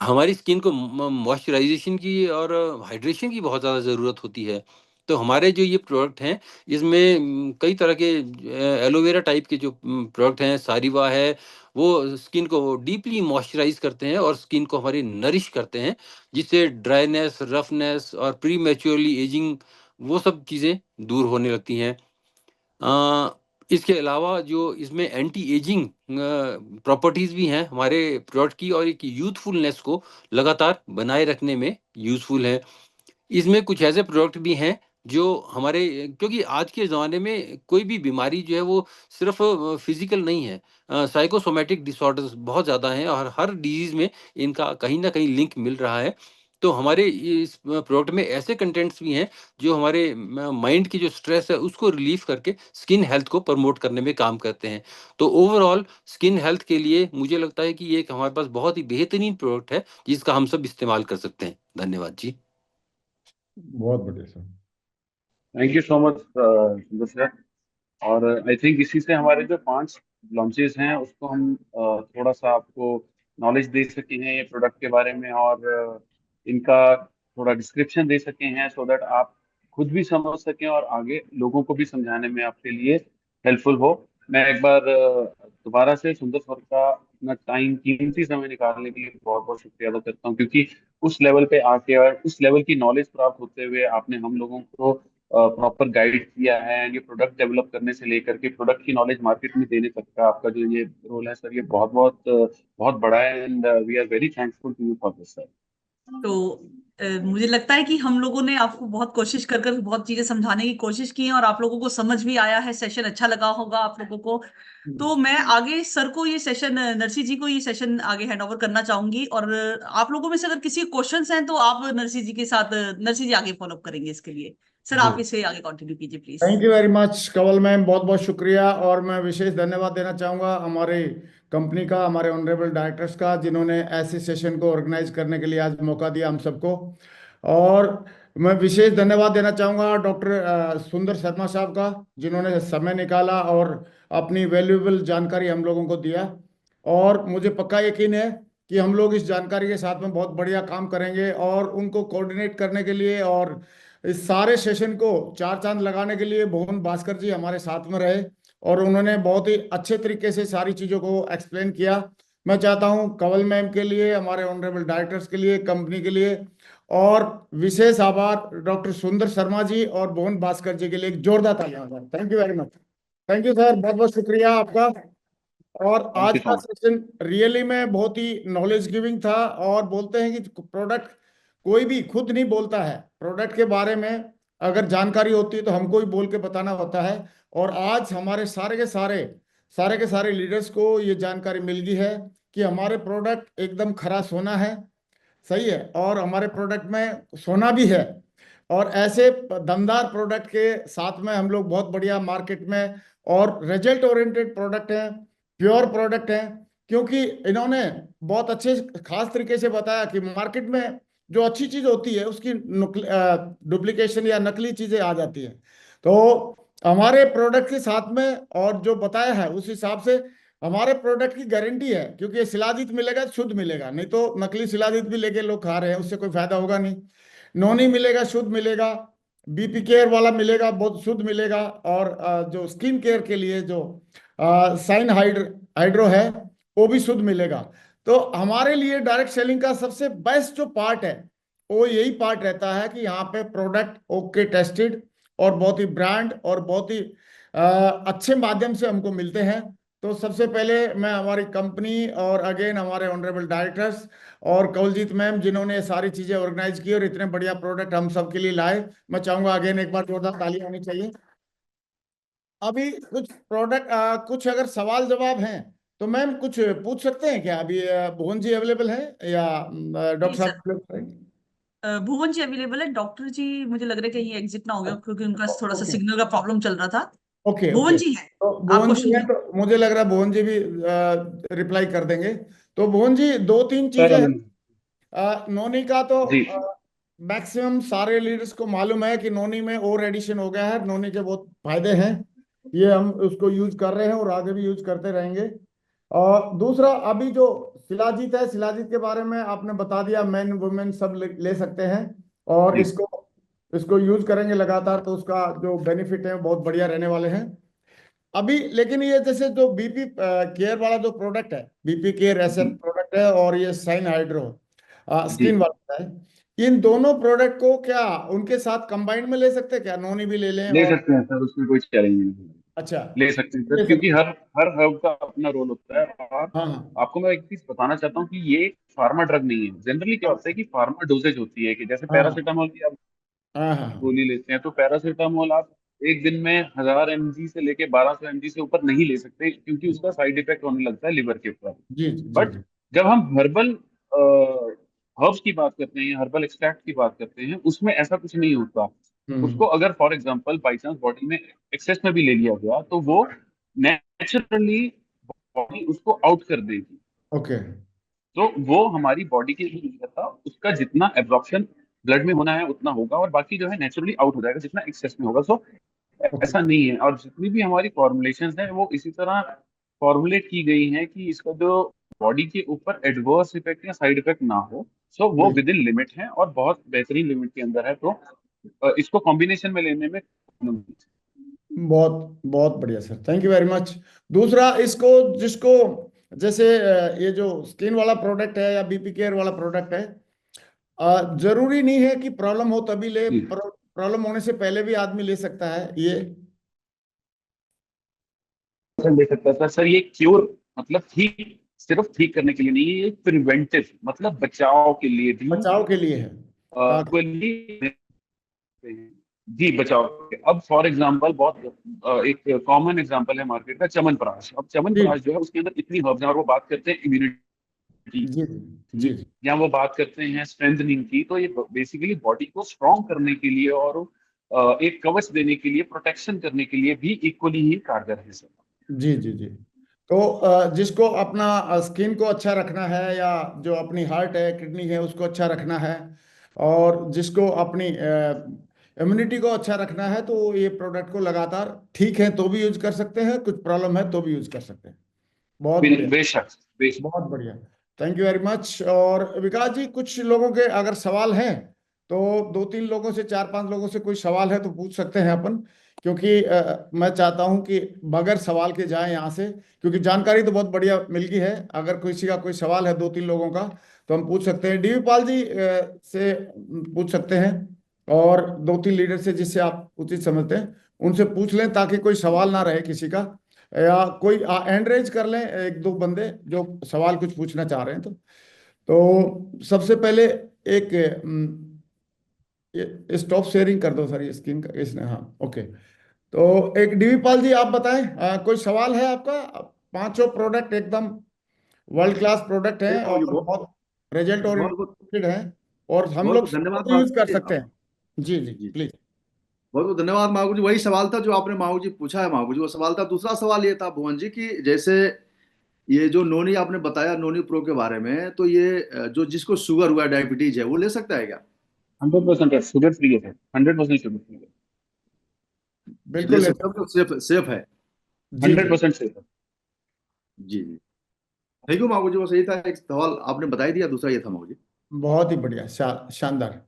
हमारी स्किन को मॉइस्चराइजेशन की और हाइड्रेशन की बहुत ज़्यादा ज़रूरत होती है। तो हमारे जो ये प्रोडक्ट हैं, इसमें कई तरह के एलोवेरा टाइप के जो प्रोडक्ट हैं, सारिवा है, वो स्किन को डीपली मॉइस्चराइज़ करते हैं और स्किन को हमारी नरिश करते हैं, जिससे ड्राइनेस, रफनेस और प्रीमैच्योरली एजिंग वो सब चीज़ें दूर होने लगती हैं। अ, इसके अलावा जो इसमें एंटी एजिंग प्रॉपर्टीज़ भी हैं हमारे प्रोडक्ट की, और एक यूथफुलनेस को लगातार बनाए रखने में यूज़फुल है। इसमें कुछ ऐसे प्रोडक्ट भी हैं जो हमारे, क्योंकि आज के ज़माने में कोई भी बीमारी जो है वो सिर्फ़ फ़िज़िकल नहीं है। साइकोसोमैटिक डिसऑर्डर्स बहुत ज़्यादा हैं, और हर डिज़ीज़ में इनका कहीं न कहीं लिंक मिल रहा है। तो हमारे इस प्रोडक्ट में ऐसे कंटेंट्स भी हैं जो हमारे माइंड की जो स्ट्रेस है उसको रिलीफ़ करके स्किन हेल्थ को प्रमोट करने में काम करते हैं। तो ओवरऑल स्किन हेल्थ के लिए मुझे लगता है कि ये एक हमारे पास बहुत ही बेहतरीन प्रोडक्ट है, जिसका हम सब इस्तेमाल कर सकते हैं। धन्यवाद जी। बहुत बढ़िया sir. Thank you so much सुंदर सर। और आई थिंक इसी से हमारे जो 5 लॉन्चेस हैं उसको हम थोड़ा सा आपको नॉलेज दे सके हैं ये प्रोडक्ट के बारे में, और इनका थोड़ा डिस्क्रिप्शन दे सके हैं, सो दैट आप खुद भी समझ सकें और आगे लोगों को भी समझाने में आपके लिए हेल्पफुल हो। मैं एक बार दोबारा से सुंदर सर का अपना टाइम, कीमती समय निकालने के लिए बहुत बहुत शुक्रिया अदा करता हूँ, क्योंकि उस लेवल पे आके और उस लेवल की नॉलेज प्राप्त होते हुए आपने हम लोगों को प्रॉपर गाइड किया है। एंड ये प्रोडक्ट डेवलप करने से लेकर के प्रोडक्ट की नॉलेज मार्केट में देने तक का आपका जो ये रोल है सर, ये बहुत बहुत बहुत बड़ा है। And we are very thankful to you for this sir. तो मुझे लगता है कि हम लोगों ने आपको बहुत कोशिश कर कर बहुत चीजें समझाने की कोशिश की है, और आप लोगों को समझ भी आया है, सेशन अच्छा लगा होगा आप लोगों को। तो मैं आगे सर को ये सेशन, नरसी जी को ये सेशन आगे हैंड ओवर करना चाहूंगी, और आप लोगों में से अगर किसी क्वेश्चंस हैं तो आप नरसी जी के साथ, नरसी जी आगे फॉलो अप करेंगे इसके लिए। सर जी, आप इसे आगे कंटिन्यू कीजिए please. Thank you very much Kawal ma'am, बहुत बहुत शुक्रिया। और मैं विशेष धन्यवाद देना चाहूँगा हमारे कंपनी का, हमारे ऑनरेबल डायरेक्टर्स का, जिन्होंने ऐसे सेशन को ऑर्गेनाइज करने के लिए आज मौका दिया हम सबको। और मैं विशेष धन्यवाद देना चाहूँगा डॉक्टर सुंदर शर्मा साहब का, जिन्होंने समय निकाला और अपनी वैल्यूएबल जानकारी हम लोगों को दिया। और मुझे पक्का यकीन है कि हम लोग इस जानकारी के साथ में बहुत बढ़िया काम करेंगे, और उनको कोऑर्डिनेट करने के लिए और इस सारे सेशन को चार चांद लगाने के लिए भुवन भास्कर जी हमारे साथ में रहे, और उन्होंने बहुत ही अच्छे तरीके से सारी चीज़ों को एक्सप्लेन किया। मैं चाहता हूं कवल मैम के लिए, हमारे ऑनरेबल डायरेक्टर्स के लिए, कंपनी के लिए, और विशेष आभार डॉक्टर सुंदर शर्मा जी और भुवन भास्कर जी के लिए एक जोरदार तालियां। Thank you very much. Thank you sir, बहुत बहुत शुक्रिया आपका। और थैंक आज यू का सो मच। सेशन रियली में बहुत ही नॉलेज गिविंग था। और बोलते हैं कि प्रोडक्ट कोई भी खुद नहीं बोलता है, प्रोडक्ट के बारे में अगर जानकारी होती है तो हमको ही बोल के बताना होता है। और आज हमारे सारे के सारे लीडर्स को ये जानकारी मिल गई है कि हमारे प्रोडक्ट एकदम खरा सोना है। सही है, और हमारे प्रोडक्ट में सोना भी है। और ऐसे दमदार प्रोडक्ट के साथ में हम लोग बहुत बढ़िया मार्केट में, और रिजल्ट ओरिएंटेड प्रोडक्ट हैं, प्योर प्रोडक्ट हैं। क्योंकि इन्होंने बहुत अच्छे खास तरीके से बताया कि मार्केट में जो अच्छी चीज होती है उसकी डुप्लीकेशन या नकली चीजें आ जाती हैं। तो हमारे प्रोडक्ट के साथ में और जो बताया है उस हिसाब से हमारे प्रोडक्ट की गारंटी है, क्योंकि ये शिलाजीत मिलेगा तो शुद्ध मिलेगा, नहीं तो नकली शिलाजीत भी लेके लोग खा रहे हैं, उससे कोई फायदा होगा नहीं। नॉनी मिलेगा, शुद्ध मिलेगा। बीपी केयर वाला मिलेगा, बहुत शुद्ध मिलेगा। और जो स्किन केयर के लिए जो साइन हाइड्रो है वो भी शुद्ध मिलेगा। तो हमारे लिए डायरेक्ट सेलिंग का सबसे बेस्ट जो पार्ट है वो यही पार्ट रहता है कि यहाँ पे प्रोडक्ट ओके टेस्टेड और बहुत ही ब्रांड और बहुत ही अच्छे माध्यम से हमको मिलते हैं। तो सबसे पहले मैं हमारी कंपनी और अगेन हमारे ऑनरेबल डायरेक्टर्स और कवलजीत मैम, जिन्होंने ये सारी चीजें ऑर्गेनाइज की और इतने बढ़िया प्रोडक्ट हम सब के लिए लाए, मैं चाहूंगा अगेन एक बार जोरदार ताली होनी चाहिए। अभी कुछ प्रोडक्ट कुछ अगर सवाल जवाब हैं तो मैम कुछ पूछ सकते हैं क्या? अभी भुवन जी अवेलेबल है या डॉक्टर जी सर, साहब available हैं? भुवन जी अवेलेबल है। डॉक्टर जी मुझे लग रहा है कहीं एग्जिट ना हो गया, क्योंकि उनका थोड़ा सा ओके सिग्नल का प्रॉब्लम चल रहा था। ओके भुवन ओके। जी है, तो आप भुवन जी क्वेश्चन हैं, कीजिए। तो मुझे लग रहा है भुवन जी भी रिप्लाई कर देंगे। तो भुवन जी, दो तीन सर चीजें हैं। नोनी का तो जी मैक्सिमम सारे लीडर्स को मालूम है कि नोनी में और एडिशन हो गया है, नोनी के बहुत फायदे हैं। ये हम उसको यूज कर रहे हैं और आगे भी यूज करते रहेंगे। और दूसरा, अभी जो शिलाजीत है, शिलाजीत के बारे में आपने बता दिया, मेन वुमेन सब ले सकते हैं। और जी इसको इसको यूज करेंगे लगातार तो उसका जो बेनिफिट है वो बहुत बढ़िया रहने वाले हैं। अभी लेकिन ये जैसे जो बीपी केयर वाला जो प्रोडक्ट है, बीपी केयर ऐसा जी प्रोडक्ट है, और ये साइन हाइड्रो जी। स्किन वाला है, इन दोनों प्रोडक्ट को क्या उनके साथ कंबाइंड में ले सकते हैं क्या? नोनी भी ले लें ले और सकते हैं सर, उसमें कोई चैलेंज नहीं है। अच्छा, ले सकते हैं सर, ले क्योंकि सकते हर हर हर्ब का अपना रोल होता है। और हैं। हाँ हाँ आपको मैं एक चीज बताना चाहता हूँ कि ये फार्मा ड्रग नहीं है। जनरली क्या होता है कि फार्मा डोजेज होती है, कि जैसे हाँ पैरासीटामोल की आप हाँ हाँ। गोली लेते हैं, तो पैरासीटामोल आप एक दिन में 1000 mg से लेके 1200 mg से ऊपर नहीं ले सकते, क्योंकि उसका साइड इफेक्ट होने लगता है लिवर के ऊपर। जी जी जी बट जी। जब हम हर्बल हर्ब्स की बात करते हैं, हर्बल एक्सट्रैक्ट की बात करते हैं, उसमें ऐसा कुछ नहीं होता। हम्म। उसको अगर for example by chance body में एक्सेस में भी ले लिया गया, तो वो नेचुरली बॉडी उसको आउट कर देगी। ओके। तो वो हमारी बॉडी के लिए नहीं रहता, उसका जितना एब्जॉर्प्शन ब्लड में होना है उतना होगा, और बाकी जो है नेचुरली आउट हो जाएगा जितना एक्सेस में होगा। So okay. ऐसा नहीं है। और जितनी भी हमारी फॉर्मुलेशंस हैं वो इसी तरह फॉर्मुलेट की गई हैं कि इसका जो बॉडी के ऊपर एडवर्स इफेक्ट या साइड इफेक्ट ना हो। सो वो विद इन लिमिट है और बहुत बेहतरीन लिमिट के अंदर है। तो इसको कॉम्बिनेशन में लेने में problem नहीं है। बहुत बहुत बढ़िया sir, thank you very much. दूसरा, इसको जिसको जैसे ये जो स्किन वाला प्रोडक्ट है या बीपी केयर वाला प्रोडक्ट है, जरूरी नहीं है कि प्रॉब्लम हो तभी ले, जी प्रॉब्लम होने से पहले भी आदमी ले सकता है ये? सर, ले सकता था सर। ये क्योर मतलब ठीक, सिर्फ ठीक करने के लिए नहीं है, ये प्रिवेंटिव मतलब बचाव के लिए भी बचाव के लिए है, ताकि इक्वली। जी बचाव के। अब फॉर एग्जांपल बहुत एक कॉमन एग्जांपल है मार्केट का, च्यवनप्राश। अब जी च्यवनप्राश जो है उसके अंदर इतनी हर्ब्स हैं, और वो बात करते हैं इम्यूनिटी जी जी जी। या वो बात करते हैं स्ट्रेंथनिंग की, तो ये बेसिकली बॉडी को स्ट्रॉन्ग करने के लिए और एक कवच देने के लिए, प्रोटेक्शन करने के लिए भी इक्वली ही कारगर है सर। जी जी जी। तो जिसको अपना स्किन को अच्छा रखना है, या जो अपनी हार्ट है, किडनी है, उसको अच्छा रखना है, और जिसको अपनी इम्यूनिटी को अच्छा रखना है, तो ये प्रोडक्ट को लगातार ठीक है तो भी यूज कर सकते हैं, कुछ प्रॉब्लम है तो भी यूज कर सकते हैं। बहुत बढ़िया, बेशक बेशक। बहुत बढ़िया। Thank you very much. और विकास जी, कुछ लोगों के अगर सवाल हैं तो दो तीन लोगों से, चार पांच लोगों से कोई सवाल है तो पूछ सकते हैं अपन, क्योंकि मैं चाहता हूं कि बगैर सवाल के जाएं यहाँ से, क्योंकि जानकारी तो बहुत बढ़िया मिल गई है। अगर किसी का कोई सवाल है दो तीन लोगों का तो हम पूछ सकते हैं, डीवी पाल जी से पूछ सकते हैं, और दो तीन लीडर से जिससे आप उचित समझते हैं उनसे पूछ लें, ताकि कोई सवाल ना रहे किसी का। या कोई हैंड रेज कर लें, एक दो बंदे जो सवाल कुछ पूछना चाह रहे हैं तो सबसे पहले एक स्टॉप शेयरिंग कर दो सर, ये स्क्रीन का इसने, हाँ ओके। तो एक डीवी पाल जी, आप बताएं, कोई सवाल है आपका? पांचों प्रोडक्ट एकदम वर्ल्ड क्लास प्रोडक्ट हैं मुझे और बहुत बहुत रिजल्ट बहुत बहुत ओरिएंटेड हैं, और हम बहुत लोग बहुत धन्यवाद यूज कर माहू सकते जी। हैं। जी जी जी प्लीज। बहुत बहुत धन्यवाद माहू जी। वही सवाल था जो आपने माहू जी पूछा है माहू जी, वो सवाल था। दूसरा सवाल ये था भुवन जी की, जैसे ये जो नोनी आपने बताया, नोनी प्रो के बारे में, तो ये जो जिसको शुगर हुआ, डायबिटीज है, वो ले सकता है क्या? 100% शुगर फ्री है सर, 100% शुगर फ्री है। ले बिल्कुल ले सकता है, सकते तो सेफ सेफ है। हैं। जी जी। 100% सेफ है। जी जी। थैंक यू माहू जी, वो सही था। एक सवाल आपने बता ही दिया, दूसरा ये था माहू जी। बहुत ही बढ़िया, शानदार।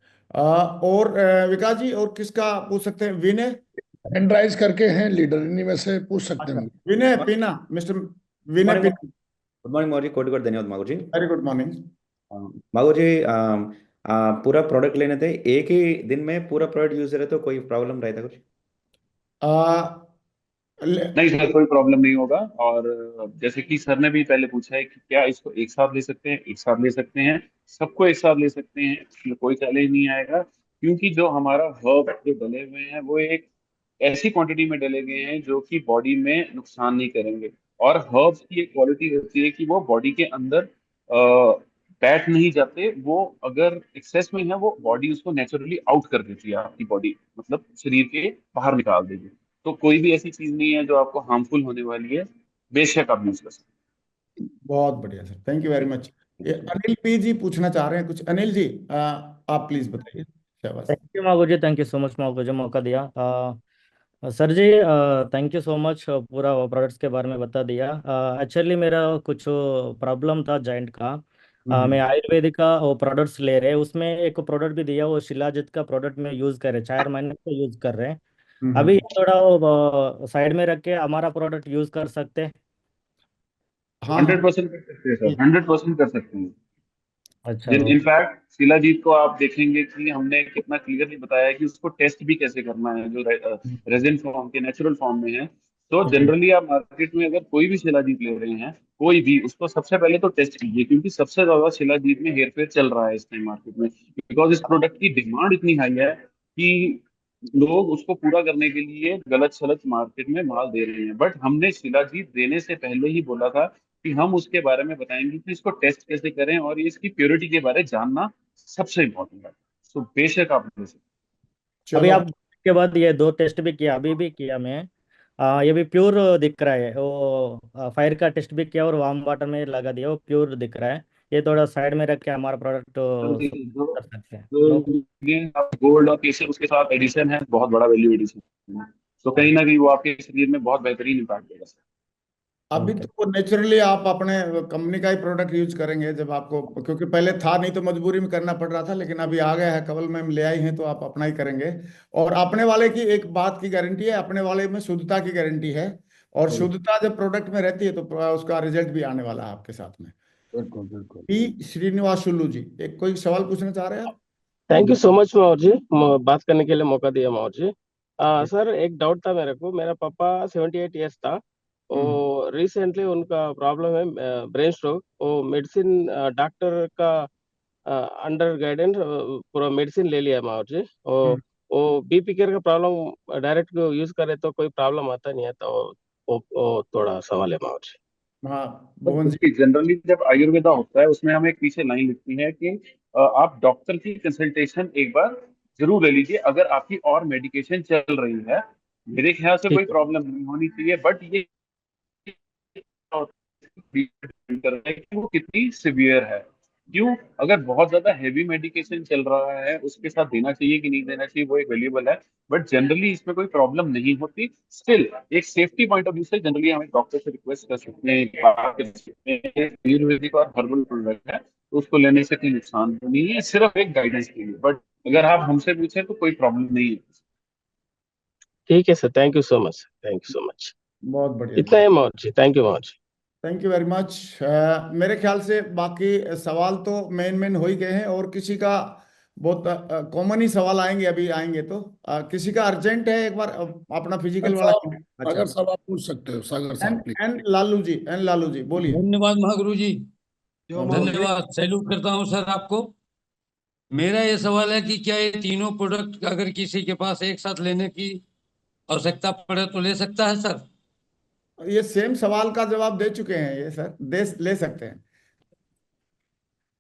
और विकास जी, और किसका पूछ सकते हैं? विनय। एंड्राइज करके हैं लीडर, इन्हीं में से पूछ सकते अच्छा, हैं। विनय पीना, मिस्टर विनय मॉर्निंग पीना। गुड मॉर्निंग मौर्य, कोटि कोटि धन्यवाद मागो जी। Very good morning. मागो जी, पूरा प्रोडक्ट लेने थे, एक ही दिन में पूरा प्रोडक्ट यूज करे तो कोई प्रॉब्लम रहता कुछ? नहीं सर, कोई प्रॉब्लम नहीं होगा। और जैसे कि सर ने भी पहले पूछा है कि क्या इसको एक साथ ले सकते हैं, एक साथ ले सकते हैं, सबको एक साथ ले सकते हैं, इसमें कोई चैलेंज नहीं आएगा। क्योंकि जो हमारा हर्ब जो डले हुए हैं वो एक ऐसी क्वांटिटी में डले गए हैं जो कि बॉडी में नुकसान नहीं करेंगे। और हर्ब्स की एक क्वालिटी होती है कि वो बॉडी के अंदर बैठ नहीं जाते। वो अगर एक्सेस में है, वो बॉडी उसको नेचुरली आउट कर देती है, आपकी बॉडी मतलब शरीर के बाहर निकाल देगी। तो कोई भी ऐसी चीज नहीं है जो आपको हार्मफुल होने वाली है। बेशक आप यूज कर सकते बहुत बढ़िया sir, thank you very much. ये हैं। अनिल पी जी पूछना चाह रहे हैं कुछ। अनिल जी, आप प्लीज बताइए। शाबाश। Thank you Mago ji, thank you so much Mago ji, मौका दिया। Sir ji, thank you so much, पूरा प्रोडक्ट्स के बारे में बता दिया। एक्चुअली मेरा कुछ प्रॉब्लम था जॉइंट का। मैं आयुर्वेदिक का वो प्रोडक्ट्स ले रहे, उसमें एक प्रोडक्ट भी दिया, वो शिलाजित का प्रोडक्ट में यूज़ कर रहे, 4 महीने से यूज़ कर रहे हैं। अभी थोड़ा वो साइड में रख के हमारा प्रोडक्ट यूज़ कर सकते हैं? हाँ हाँ 100% कर सकते हैं सर, 100% कर सकते हैं। अच्छा, इनफैक्ट शिलाजीत को आप देखेंगे कि हमने कितना क्लियरली बताया है कि उसको टेस्ट भी कैसे करना है, जो रेजिन फॉर्म के नेचुरल फॉर्म में है। तो जी जनरली आप मार्केट में अगर कोई भी शिलाजीत ले रहे हैं, कोई भी, उसको सबसे पहले तो टेस्ट कीजिए, क्योंकि सबसे ज्यादा शिलाजीत में हेरफेर चल रहा है इस टाइम मार्केट में, बिकॉज इस प्रोडक्ट की डिमांड इतनी हाई है कि लोग उसको पूरा करने के लिए गलत सलत मार्केट में माल दे रहे हैं। बट हमने शिलाजीत देने से पहले ही बोला था कि हम उसके बारे में बताएंगे कि इसको टेस्ट कैसे करें, और ये इसकी प्योरिटी के बारे में जानना सबसे इम्पोर्टेंट है। तो बेशक आप ले सकते अभी चलो। आप के बाद ये 2 टेस्ट भी किया, अभी भी किया मैं। ये भी प्योर दिख रहा है, वो फायर का टेस्ट भी किया और वार्म वाटर में लगा दिया, वो प्योर दिख रहा है। ये थोड़ा साइड में रख के हमारा प्रोडक्ट हैं। कर सकते हैं, जो नो? गोल्ड और केसर उसके साथ एडिशन है, बहुत बड़ा वैल्यू एडिशन है, तो कहीं ना कहीं वो आपके शरीर में बहुत बेहतरीन इम्पैक्ट देगा। अभी ओके। तो नेचुरली आप अपने कंपनी का ही प्रोडक्ट यूज करेंगे जब आपको, क्योंकि पहले था नहीं तो मजबूरी में करना पड़ रहा था, लेकिन अभी आ गया है, कवल मैम ले आई हैं तो आप अपना ही करेंगे। और अपने वाले की एक बात की गारंटी है, अपने वाले में शुद्धता की गारंटी है। और शुद्धता जब प्रोडक्ट में रहती है तो उसका रिजल्ट भी आने वाला है आपके साथ में। बिल्कुल बिल्कुल। पी श्रीनिवास शुल्लू जी, एक कोई सवाल पूछना चाह रहे हैं आप? Thank you so much Mahaur ji, बात करने के लिए मौका दिया माहौर जी। जी। सर, एक डाउट था मेरे को। मेरा पापा 78 ईयर्स था, हम्म वो रिसेंटली उनका प्रॉब्लम है ब्रेन स्ट्रोक। वो मेडिसिन डॉक्टर का अंडर गाइडेंस पूरा मेडिसिन ले लिया माहौर जी। हम्म। वो बीपी केयर का प्रॉब्लम डायरेक्ट यूज करे तो कोई प्रॉब्लम आता नहीं है, तो वो थोड़ा सवाल है माहौर जी। हाँ भुवन जी। जनरली जब आयुर्वेदा होता है उसमें हमें एक पीछे लाइन लिखती है कि आप डॉक्टर की कंसल्टेशन एक बार जरूर ले लीजिए अगर आपकी और मेडिकेशन चल रही है। मेरे ख्याल से ठीक कोई है। प्रॉब्लम नहीं होनी चाहिए, बट ये डिपेंड कर रहा है कि वो कितनी सिवियर है। क्यों? अगर बहुत ज्यादा हैवी मेडिकेशन चल रहा है उसके साथ देना चाहिए कि नहीं देना चाहिए, वो एक वेरिएबल है। बट जनरली इसमें कोई प्रॉब्लम नहीं होती। स्टिल एक सेफ्टी पॉइंट ऑफ व्यू से जनरली हम एक डॉक्टर से रिक्वेस्ट कर सकते हैं, बात कर सकते हैं कि आयुर्वेदिक और हर्बल प्रोडक्ट है तो उसको लेने से कोई नुकसान तो नहीं है, सिर्फ एक गाइडेंस के लिए। बट अगर आप हमसे पूछें तो कोई प्रॉब्लम नहीं है। ठीक है sir, thank you so much, thank you so much. बहुत बढ़िया इतना जी। है Mahaur ji, thank you Mahaur ji. Thank you very much. मेरे ख्याल से बाकी सवाल तो मेन मेन हो ही गए हैं, और किसी का बहुत कॉमन ही सवाल आएंगे, अभी आएंगे तो किसी का अर्जेंट है एक बार अपना फिजिकल वाला। साहब, अच्छा। सागर साहब आप पूछ सकते हो, सागर एन साहब please. N Lalu ji, N Lalu ji बोलिए। धन्यवाद महागुरु जी, जो महागुरु जी। धन्यवाद, सैल्यूट करता हूं सर आपको। मेरा ये सवाल है कि क्या ये तीनों प्रोडक्ट अगर किसी के पास एक साथ लेने की आवश्यकता पड़े तो ले सकता है सर? ये सेम सवाल का जवाब दे चुके हैं ये सर, दे ले सकते हैं।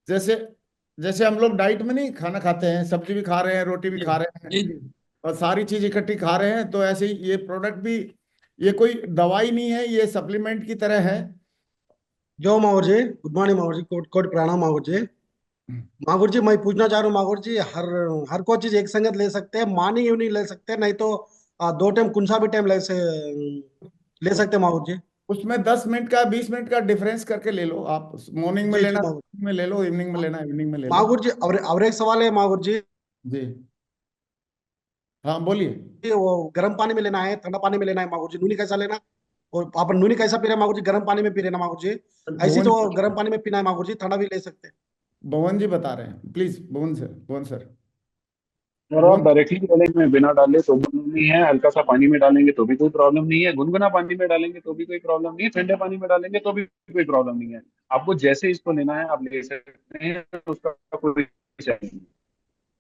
जैसे जैसे हम लोग डाइट में नहीं खाना खाते हैं, सब्जी भी खा रहे हैं, रोटी भी जी खा रहे हैं, जी जी। और सारी चीज इकट्ठी खा रहे हैं, तो ऐसे ही ये प्रोडक्ट भी, ये कोई दवाई नहीं है, ये सप्लीमेंट की तरह है। जो माहौर जी, गुड मॉर्निंग माहौर जी, कोट कोट प्रणाम माहौर जी। माहौर जी मैं पूछना चाह रहा हूँ माहौर जी, हर हर कोई चीज एक संगत ले सकते हैं, मॉर्निंग इवनिंग ले सकते हैं, नहीं तो दो टाइम कौन सा भी टाइम ले सकते हैं माहौर जी? उसमें 10 मिनट का 20 मिनट का डिफरेंस करके ले लो आप, मॉर्निंग में जी जी लेना माहौर। में ले लो, इवनिंग में लेना इवनिंग में ले लो। माहौर जी और एक सवाल है माहौर जी, जी हाँ बोलिए। वो गर्म पानी में लेना है ठंडा पानी में लेना है माहौर जी, नूनी कैसा लेना? और आप नूनी कैसा पी रहे हैं माहौर जी? गर्म पानी में पी रहे हैं ना माहौर जी? ऐसी भुवन तो गर्म पानी में पीना है माहौर जी, ठंडा भी ले सकते हैं। भुवन जी बता रहे हैं, please Bhuvan sir, Bhuvan sir. अगर आप भुवन। डायरेक्टली डालेंगे में बिना डाले तो प्रॉब्लम नहीं है, हल्का सा पानी में डालेंगे तो भी कोई प्रॉब्लम नहीं है, गुनगुना पानी में डालेंगे तो भी कोई प्रॉब्लम नहीं है, ठंडे पानी में डालेंगे तो भी कोई प्रॉब्लम नहीं है। आपको जैसे इसको लेना है आप ले सकते हैं, उसका कोई चाहिए नहीं।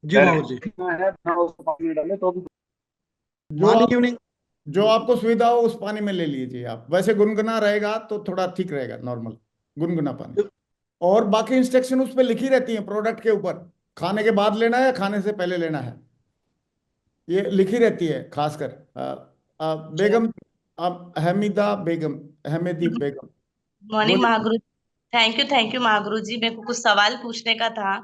जी माहौर जी। डायरेक्ट लेना है बिना उसको पानी में डाले तो भी। जो मॉर्निंग आप इवनिंग। जो आपको सुविधा हो उस पानी में ले लीजिए आप, वैसे गुनगुना रहेगा तो थोड़ा ठीक रहेगा, नॉर्मल गुनगुना पानी। और बाकी इंस्ट्रक्शन उस पर लिखी रहती है प्रोडक्ट के ऊपर, खाने के बाद लेना है, खाने से पहले लेना है, ये लिखी रहती है खासकर। बेगम, अब हमीदा बेगम, हमीदी बेगम मॉर्निंग बोलिए। महागुरु। थैंक यू महागुरु जी, मेरे को कुछ सवाल पूछने का था।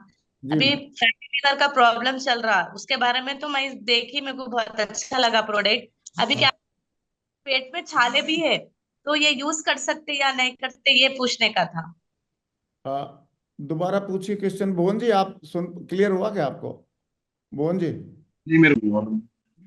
जी अभी मैम। फैटी लीवर का प्रॉब्लम चल रहा, उसके बारे में तो मैं देखी, मेरे को बहुत अच्छा लगा प्रोडक्ट। अभी क्या पेट में छाले भी है, तो ये यूज कर सकते या नहीं कर सकते, ये पूछने का था। आ, दोबारा पूछिए क्वेश्चन भुवन जी, आप सुन क्लियर हुआ क्या आपको भुवन जी? जी मेरे को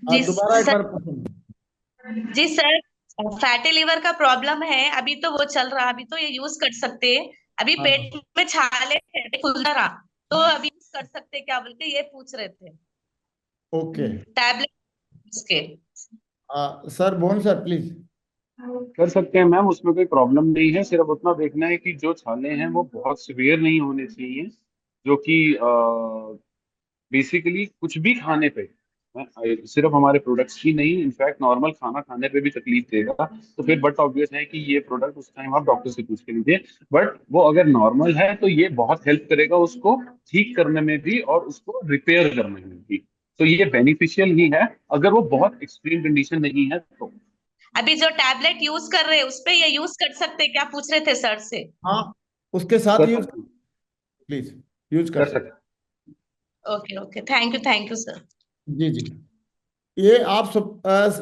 जी दोबारा एक बार सर। पूछिए। जी सर, फैटी लिवर का प्रॉब्लम है अभी, तो वो चल रहा, अभी तो ये यूज कर सकते हैं। अभी हाँ पेट में छाले थे, फूल रहा, तो अभी यूज कर सकते क्या बोल के ये पूछ रहे थे, ओके। टैबलेट उसके। Sir Bhuvan sir please. कर सकते हैं मैम, उसमें कोई प्रॉब्लम नहीं है। सिर्फ उतना देखना है कि जो छाले हैं वो बहुत सीवियर नहीं होने चाहिए, जो कि बेसिकली कुछ भी खाने पे सिर्फ हमारे प्रोडक्ट्स ही नहीं, इनफैक्ट नॉर्मल खाना खाने पे भी तकलीफ देगा। तो फिर बट ऑब्वियस है कि ये प्रोडक्ट उस टाइम आप डॉक्टर से पूछ के लीजिए। बट वो अगर नॉर्मल है तो ये बहुत हेल्प करेगा उसको ठीक करने में भी और उसको रिपेयर करने में भी। तो ये बेनिफिशियल ही है, अगर वो बहुत एक्सट्रीम कंडीशन नहीं है तो। अभी जो टैबलेट यूज कर रहे हैं उस पे ये यूज कर सकते क्या पूछ रहे थे सर से। हाँ, उसके साथ कर यूज सकते हैं, प्लीज यूज कर कर सकते। सकते okay okay, thank you sir. जी जी। ये आप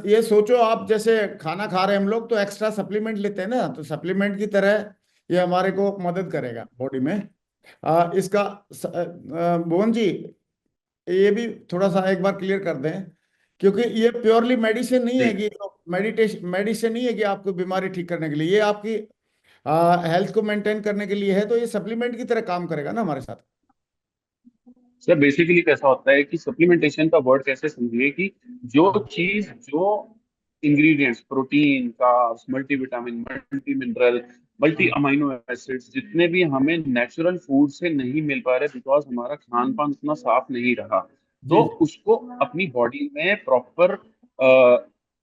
ये सोचो, आप जैसे खाना खा रहे हैं हम लोग तो एक्स्ट्रा सप्लीमेंट लेते हैं ना, तो सप्लीमेंट की तरह ये हमारे को मदद करेगा बॉडी में। इसका भुवन जी, ये भी थोड़ा सा एक बार क्लियर कर दें, क्योंकि ये प्योरली मेडिसिन नहीं है जी। कि मेडिटेशन मेडिसिन नहीं है कि आपको बीमारी ठीक करने के लिए, ये आपकी हेल्थ को मेंटेन करने के लिए है, तो ये सप्लीमेंट की तरह काम करेगा ना हमारे साथ। सर बेसिकली कैसा होता है कि सप्लीमेंटेशन का वर्ड कैसे समझिए कि जो हाँ चीज, जो ingredients, protein, carbs, multivitamin, multi mineral, multi हाँ अमाइनो एसिड्स, जितने भी हमें नेचुरल फूड से नहीं मिल पा रहे बिकॉज हमारा खान पान उतना साफ नहीं रहा, तो जी जी उसको अपनी बॉडी में प्रॉपर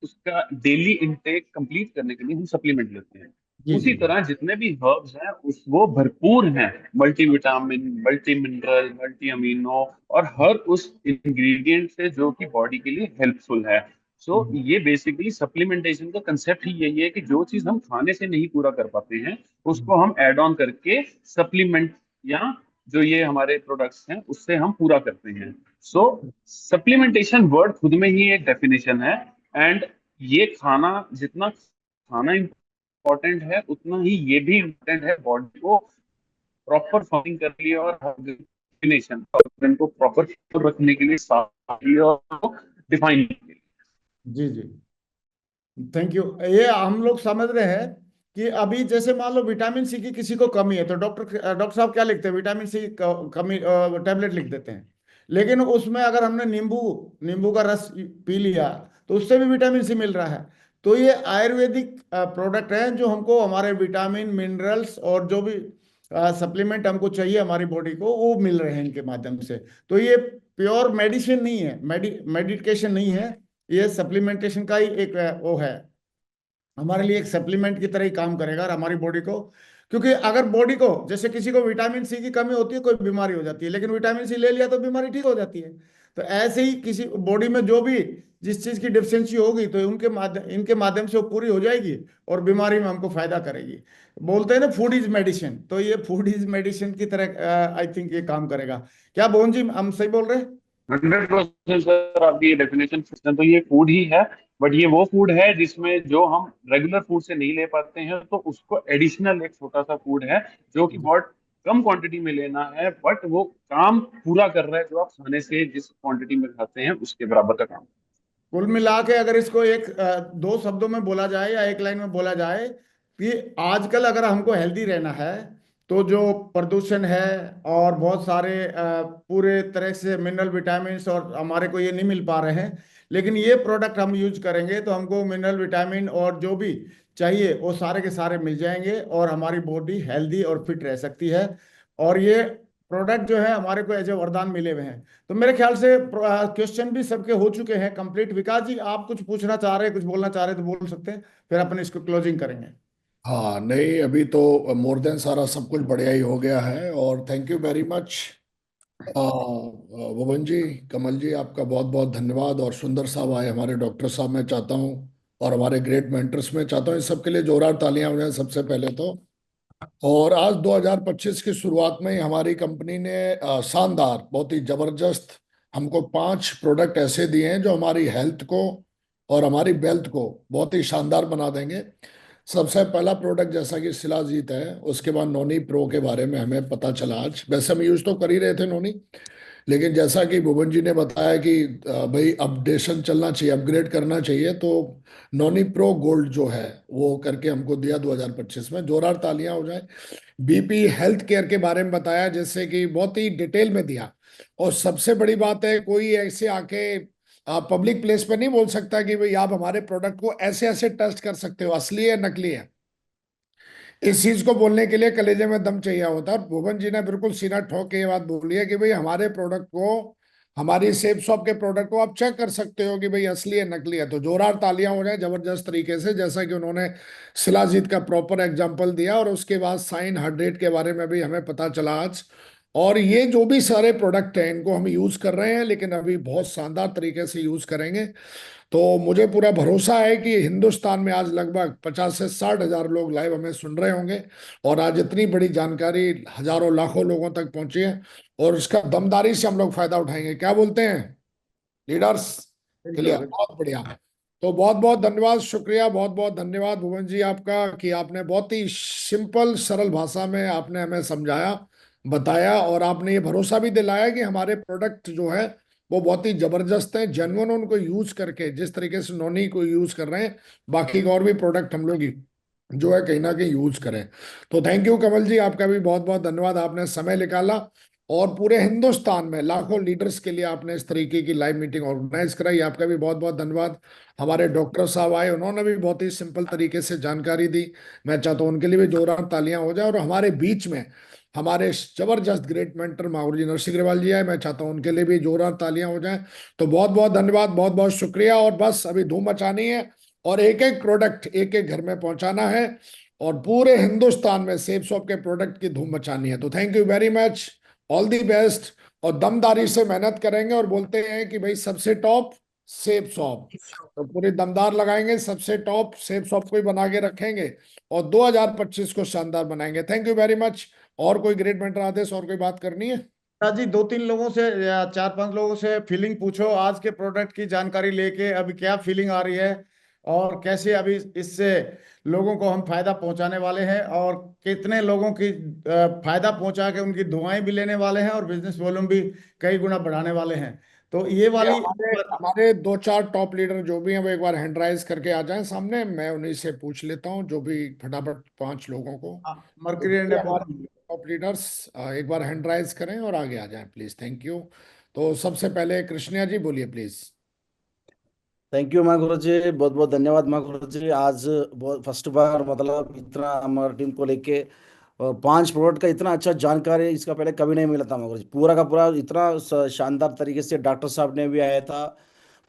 उसका डेली इंटेक कंप्लीट करने के लिए हम सप्लीमेंट लेते हैं। जी उसी जी तरह जितने भी हर्ब्स हैं उस वो भरपूर हैं multivitamin, multi mineral, multi amino और हर उस इंग्रेडिएंट से जो कि बॉडी के लिए हेल्पफुल है। सो ये बेसिकली सप्लीमेंटेशन का कंसेप्ट ही यही है कि जो चीज हम खाने से नहीं पूरा कर पाते हैं उसको हम ऐड ऑन करके सप्लीमेंट या जो ये हमारे प्रोडक्ट्स हैं उससे हम पूरा करते हैं। सो सप्लीमेंटेशन वर्ड खुद में ही एक डेफिनेशन है। एंड ये खाना, जितना खाना इम्पोर्टेंट है उतना ही ये भी इम्पोर्टेंट है बॉडी को प्रॉपर फंक्शन करने के लिए और ऑर्गन को प्रॉपर रखने के लिए, साफ और डिफाइन करने के लिए। जी जी। Thank you. ये हम लोग समझ रहे हैं कि अभी जैसे मान लो विटामिन सी की किसी को कमी है, तो डॉक्टर साहब क्या लिखते हैं, विटामिन सी कमी टैबलेट लिख देते हैं। लेकिन उसमें अगर हमने नींबू नींबू का रस पी लिया तो उससे भी विटामिन सी मिल रहा है। तो ये आयुर्वेदिक प्रोडक्ट हैं जो हमको हमारे विटामिन मिनरल्स और जो भी सप्लीमेंट हमको चाहिए हमारी बॉडी को वो मिल रहे हैं इनके माध्यम से। तो ये प्योर मेडिसिन नहीं है, मेडिकेशन नहीं है, ये सप्लीमेंटेशन का ही एक वो है, हमारे लिए एक सप्लीमेंट की तरह ही काम करेगा और हमारी बॉडी को। क्योंकि अगर बॉडी को, जैसे किसी को विटामिन सी की कमी होती है, कोई बीमारी हो जाती है, लेकिन विटामिन सी ले लिया तो बीमारी ठीक हो जाती है। तो ऐसे ही किसी बॉडी में जो भी जिस चीज की डिफिशियंसी होगी तो इनके माध्यम से वो पूरी हो जाएगी और बीमारी में हमको फायदा करेगी। बोलते हैं ना फूड इज मेडिसिन, तो ये फूड इज मेडिसिन की तरह आई थिंक ये काम करेगा। क्या बोन जी हम सही बोल रहे हैं? 100% सर, आपकी ये डेफिनेशन तो ये फूड ही है। बट ये वो फूड है जिसमें जो हम रेगुलर फूड से नहीं ले पाते हैं तो उसको एडिशनल एक छोटा सा फूड है जो कि बहुत कम क्वांटिटी में लेना है, बट वो काम पूरा कर रहा है जो आप खाने से जिस क्वांटिटी में खाते हैं उसके बराबर का काम। कुल मिला के अगर इसको एक दो शब्दों में बोला जाए या एक लाइन में बोला जाए कि आजकल अगर हमको हेल्दी रहना है तो जो प्रदूषण है और बहुत सारे पूरे तरह से मिनरल विटामिन और हमारे को ये नहीं मिल पा रहे हैं, लेकिन ये प्रोडक्ट हम यूज करेंगे तो हमको मिनरल विटामिन और जो भी चाहिए वो सारे के सारे मिल जाएंगे और हमारी बॉडी हेल्दी और फिट रह सकती है। और ये प्रोडक्ट जो है हमारे को एज ए वरदान मिले हुए हैं। तो मेरे ख्याल से क्वेश्चन भी सबके हो चुके हैं कंप्लीट। विकास जी आप कुछ पूछना चाह रहे हैं, कुछ बोलना चाह रहे हैं तो बोल सकते हैं, फिर अपन इसको क्लोजिंग करेंगे। हाँ नहीं, अभी तो मोर देन सारा सब कुछ बढ़िया ही हो गया है और थैंक यू वेरी मच भुवन जी, कमल जी, आपका बहुत बहुत धन्यवाद। और सुंदर साहब आए, हमारे डॉक्टर साहब, मैं चाहता हूँ, और हमारे ग्रेट मेंटर्स में चाहता हूँ, इस सब के लिए जोरदार तालियां हो जाए सबसे पहले तो। और आज 2025 की शुरुआत में ही हमारी कंपनी ने शानदार, बहुत ही जबरदस्त हमको 5 प्रोडक्ट ऐसे दिए हैं जो हमारी हेल्थ को और हमारी वेल्थ को बहुत ही शानदार बना देंगे। सबसे पहला प्रोडक्ट जैसा कि शिलाजीत है, उसके बाद नोनी प्रो के बारे में हमें पता चला आज। वैसे हम यूज तो कर ही रहे थे नोनी, लेकिन जैसा कि भुवन जी ने बताया कि भाई अपडेशन चलना चाहिए, अपग्रेड करना चाहिए, तो नोनी प्रो गोल्ड जो है वो करके हमको दिया 2025 में। जोरदार तालियां हो जाए। बीपी हेल्थ केयर के बारे में बताया, जैसे कि बहुत ही डिटेल में दिया। और सबसे बड़ी बात है, कोई ऐसे आके पब्लिक प्लेस पे नहीं बोल सकता कि भाई आप हमारे प्रोडक्ट को ऐसे ऐसे टेस्ट कर सकते हो, असली है नकली है। इस चीज को बोलने के लिए कलेजे में दम चाहिए होता है। और भुवन जी ने बिल्कुल सीना ठोक के ये बात बोली है कि भाई हमारे प्रोडक्ट को, हमारी सेफ शॉप के प्रोडक्ट को आप चेक कर सकते हो कि भाई असली है नकली है। तो जोरदार तालियां हो जाए जबरदस्त तरीके से, जैसा कि उन्होंने शिलाजीत का प्रॉपर एग्जाम्पल दिया। और उसके बाद साइन हार्ट रेट के बारे में भी हमें पता चला आज। और ये जो भी सारे प्रोडक्ट हैं इनको हम यूज कर रहे हैं, लेकिन अभी बहुत शानदार तरीके से यूज करेंगे। तो मुझे पूरा भरोसा है कि हिंदुस्तान में आज लगभग 50 से 60 हजार लोग लाइव हमें सुन रहे होंगे। और आज इतनी बड़ी जानकारी हजारों लाखों लोगों तक पहुंची है, और उसका दमदारी से हम लोग फायदा उठाएंगे। क्या बोलते हैं लीडर्स? क्लियर, बहुत बढ़िया। तो बहुत बहुत धन्यवाद, शुक्रिया, बहुत बहुत धन्यवाद भुवन जी आपका, कि आपने बहुत ही सिंपल सरल भाषा में आपने हमें समझाया, बताया, और आपने ये भरोसा भी दिलाया कि हमारे प्रोडक्ट जो है वो बहुत ही जबरदस्त है, जेन्युइन। उनको यूज करके जिस तरीके से नोनी को यूज कर रहे हैं, बाकी और भी प्रोडक्ट हम लोग जो है कहीं ना कहीं यूज करें। तो थैंक यू कमल जी, आपका भी बहुत बहुत धन्यवाद, आपने समय निकाला और पूरे हिंदुस्तान में लाखों लीडर्स के लिए आपने इस तरीके की लाइव मीटिंग ऑर्गेनाइज कराई। आपका भी बहुत बहुत धन्यवाद। हमारे डॉक्टर साहब आए, उन्होंने भी बहुत ही सिंपल तरीके से जानकारी दी। मैं चाहता हूँ उनके लिए भी जोरदार तालियां हो जाए। और हमारे बीच में हमारे जबरदस्त ग्रेट मेंटर माहौर जी नरसिंह अग्रवाल जी आए, मैं चाहता हूँ उनके लिए भी जोरदार तालियां हो जाए। तो बहुत बहुत धन्यवाद, बहुत बहुत शुक्रिया। और बस अभी धूम मचानी है और एक एक प्रोडक्ट एक एक घर में पहुंचाना है, और पूरे हिंदुस्तान में सेफ शॉप के प्रोडक्ट की धूम मचानी है। तो thank you very much, all the best. और दमदारी से मेहनत करेंगे, और बोलते हैं कि भाई सबसे टॉप सेफ शॉप, तो पूरी दमदार लगाएंगे, सबसे टॉप सेफ शॉप को ही बना के रखेंगे, और 2025 को शानदार बनाएंगे। Thank you very much. और कोई ग्रेट मेंटर आदेश, और कोई बात करनी है? जी 2-3 लोगों से या 4-5 लोगों से फीलिंग पूछो आज के प्रोडक्ट की जानकारी लेके, अभी क्या फीलिंग आ रही है और कैसे अभी इससे लोगों को हम फायदा पहुंचाने वाले हैं, और कितने लोगों की फायदा पहुंचा के उनकी दुआएं भी लेने वाले हैं और बिजनेस वॉल्यूम भी कई गुना बढ़ाने वाले हैं। तो ये वाली हमारे हमारे 2-4 टॉप लीडर जो भी हैं वो एक बार हैंड राइज करके आ जाएं सामने, मैं उन्हीं से पूछ लेता हूं, जो भी फटाफट 5 लोगों को। तो मर्क्यूरी एंड हमारे टॉप लीडर्स एक बार हैंड राइज करें और आगे आ जाएं प्लीज। Thank you. तो सबसे पहले कृष्णा जी बोलिए प्लीज। थैंक यू माँ गुरु जी, बहुत बहुत धन्यवाद माँ गुरु जी। आज बहुत फर्स्ट बार मतलब इतना हमारी टीम को लेके 5 प्रोडक्ट का इतना अच्छा जानकारी इसका पहले कभी नहीं मिला था माँ गुरु जी। पूरा का पूरा इतना शानदार तरीके से डॉक्टर साहब ने भी आया था,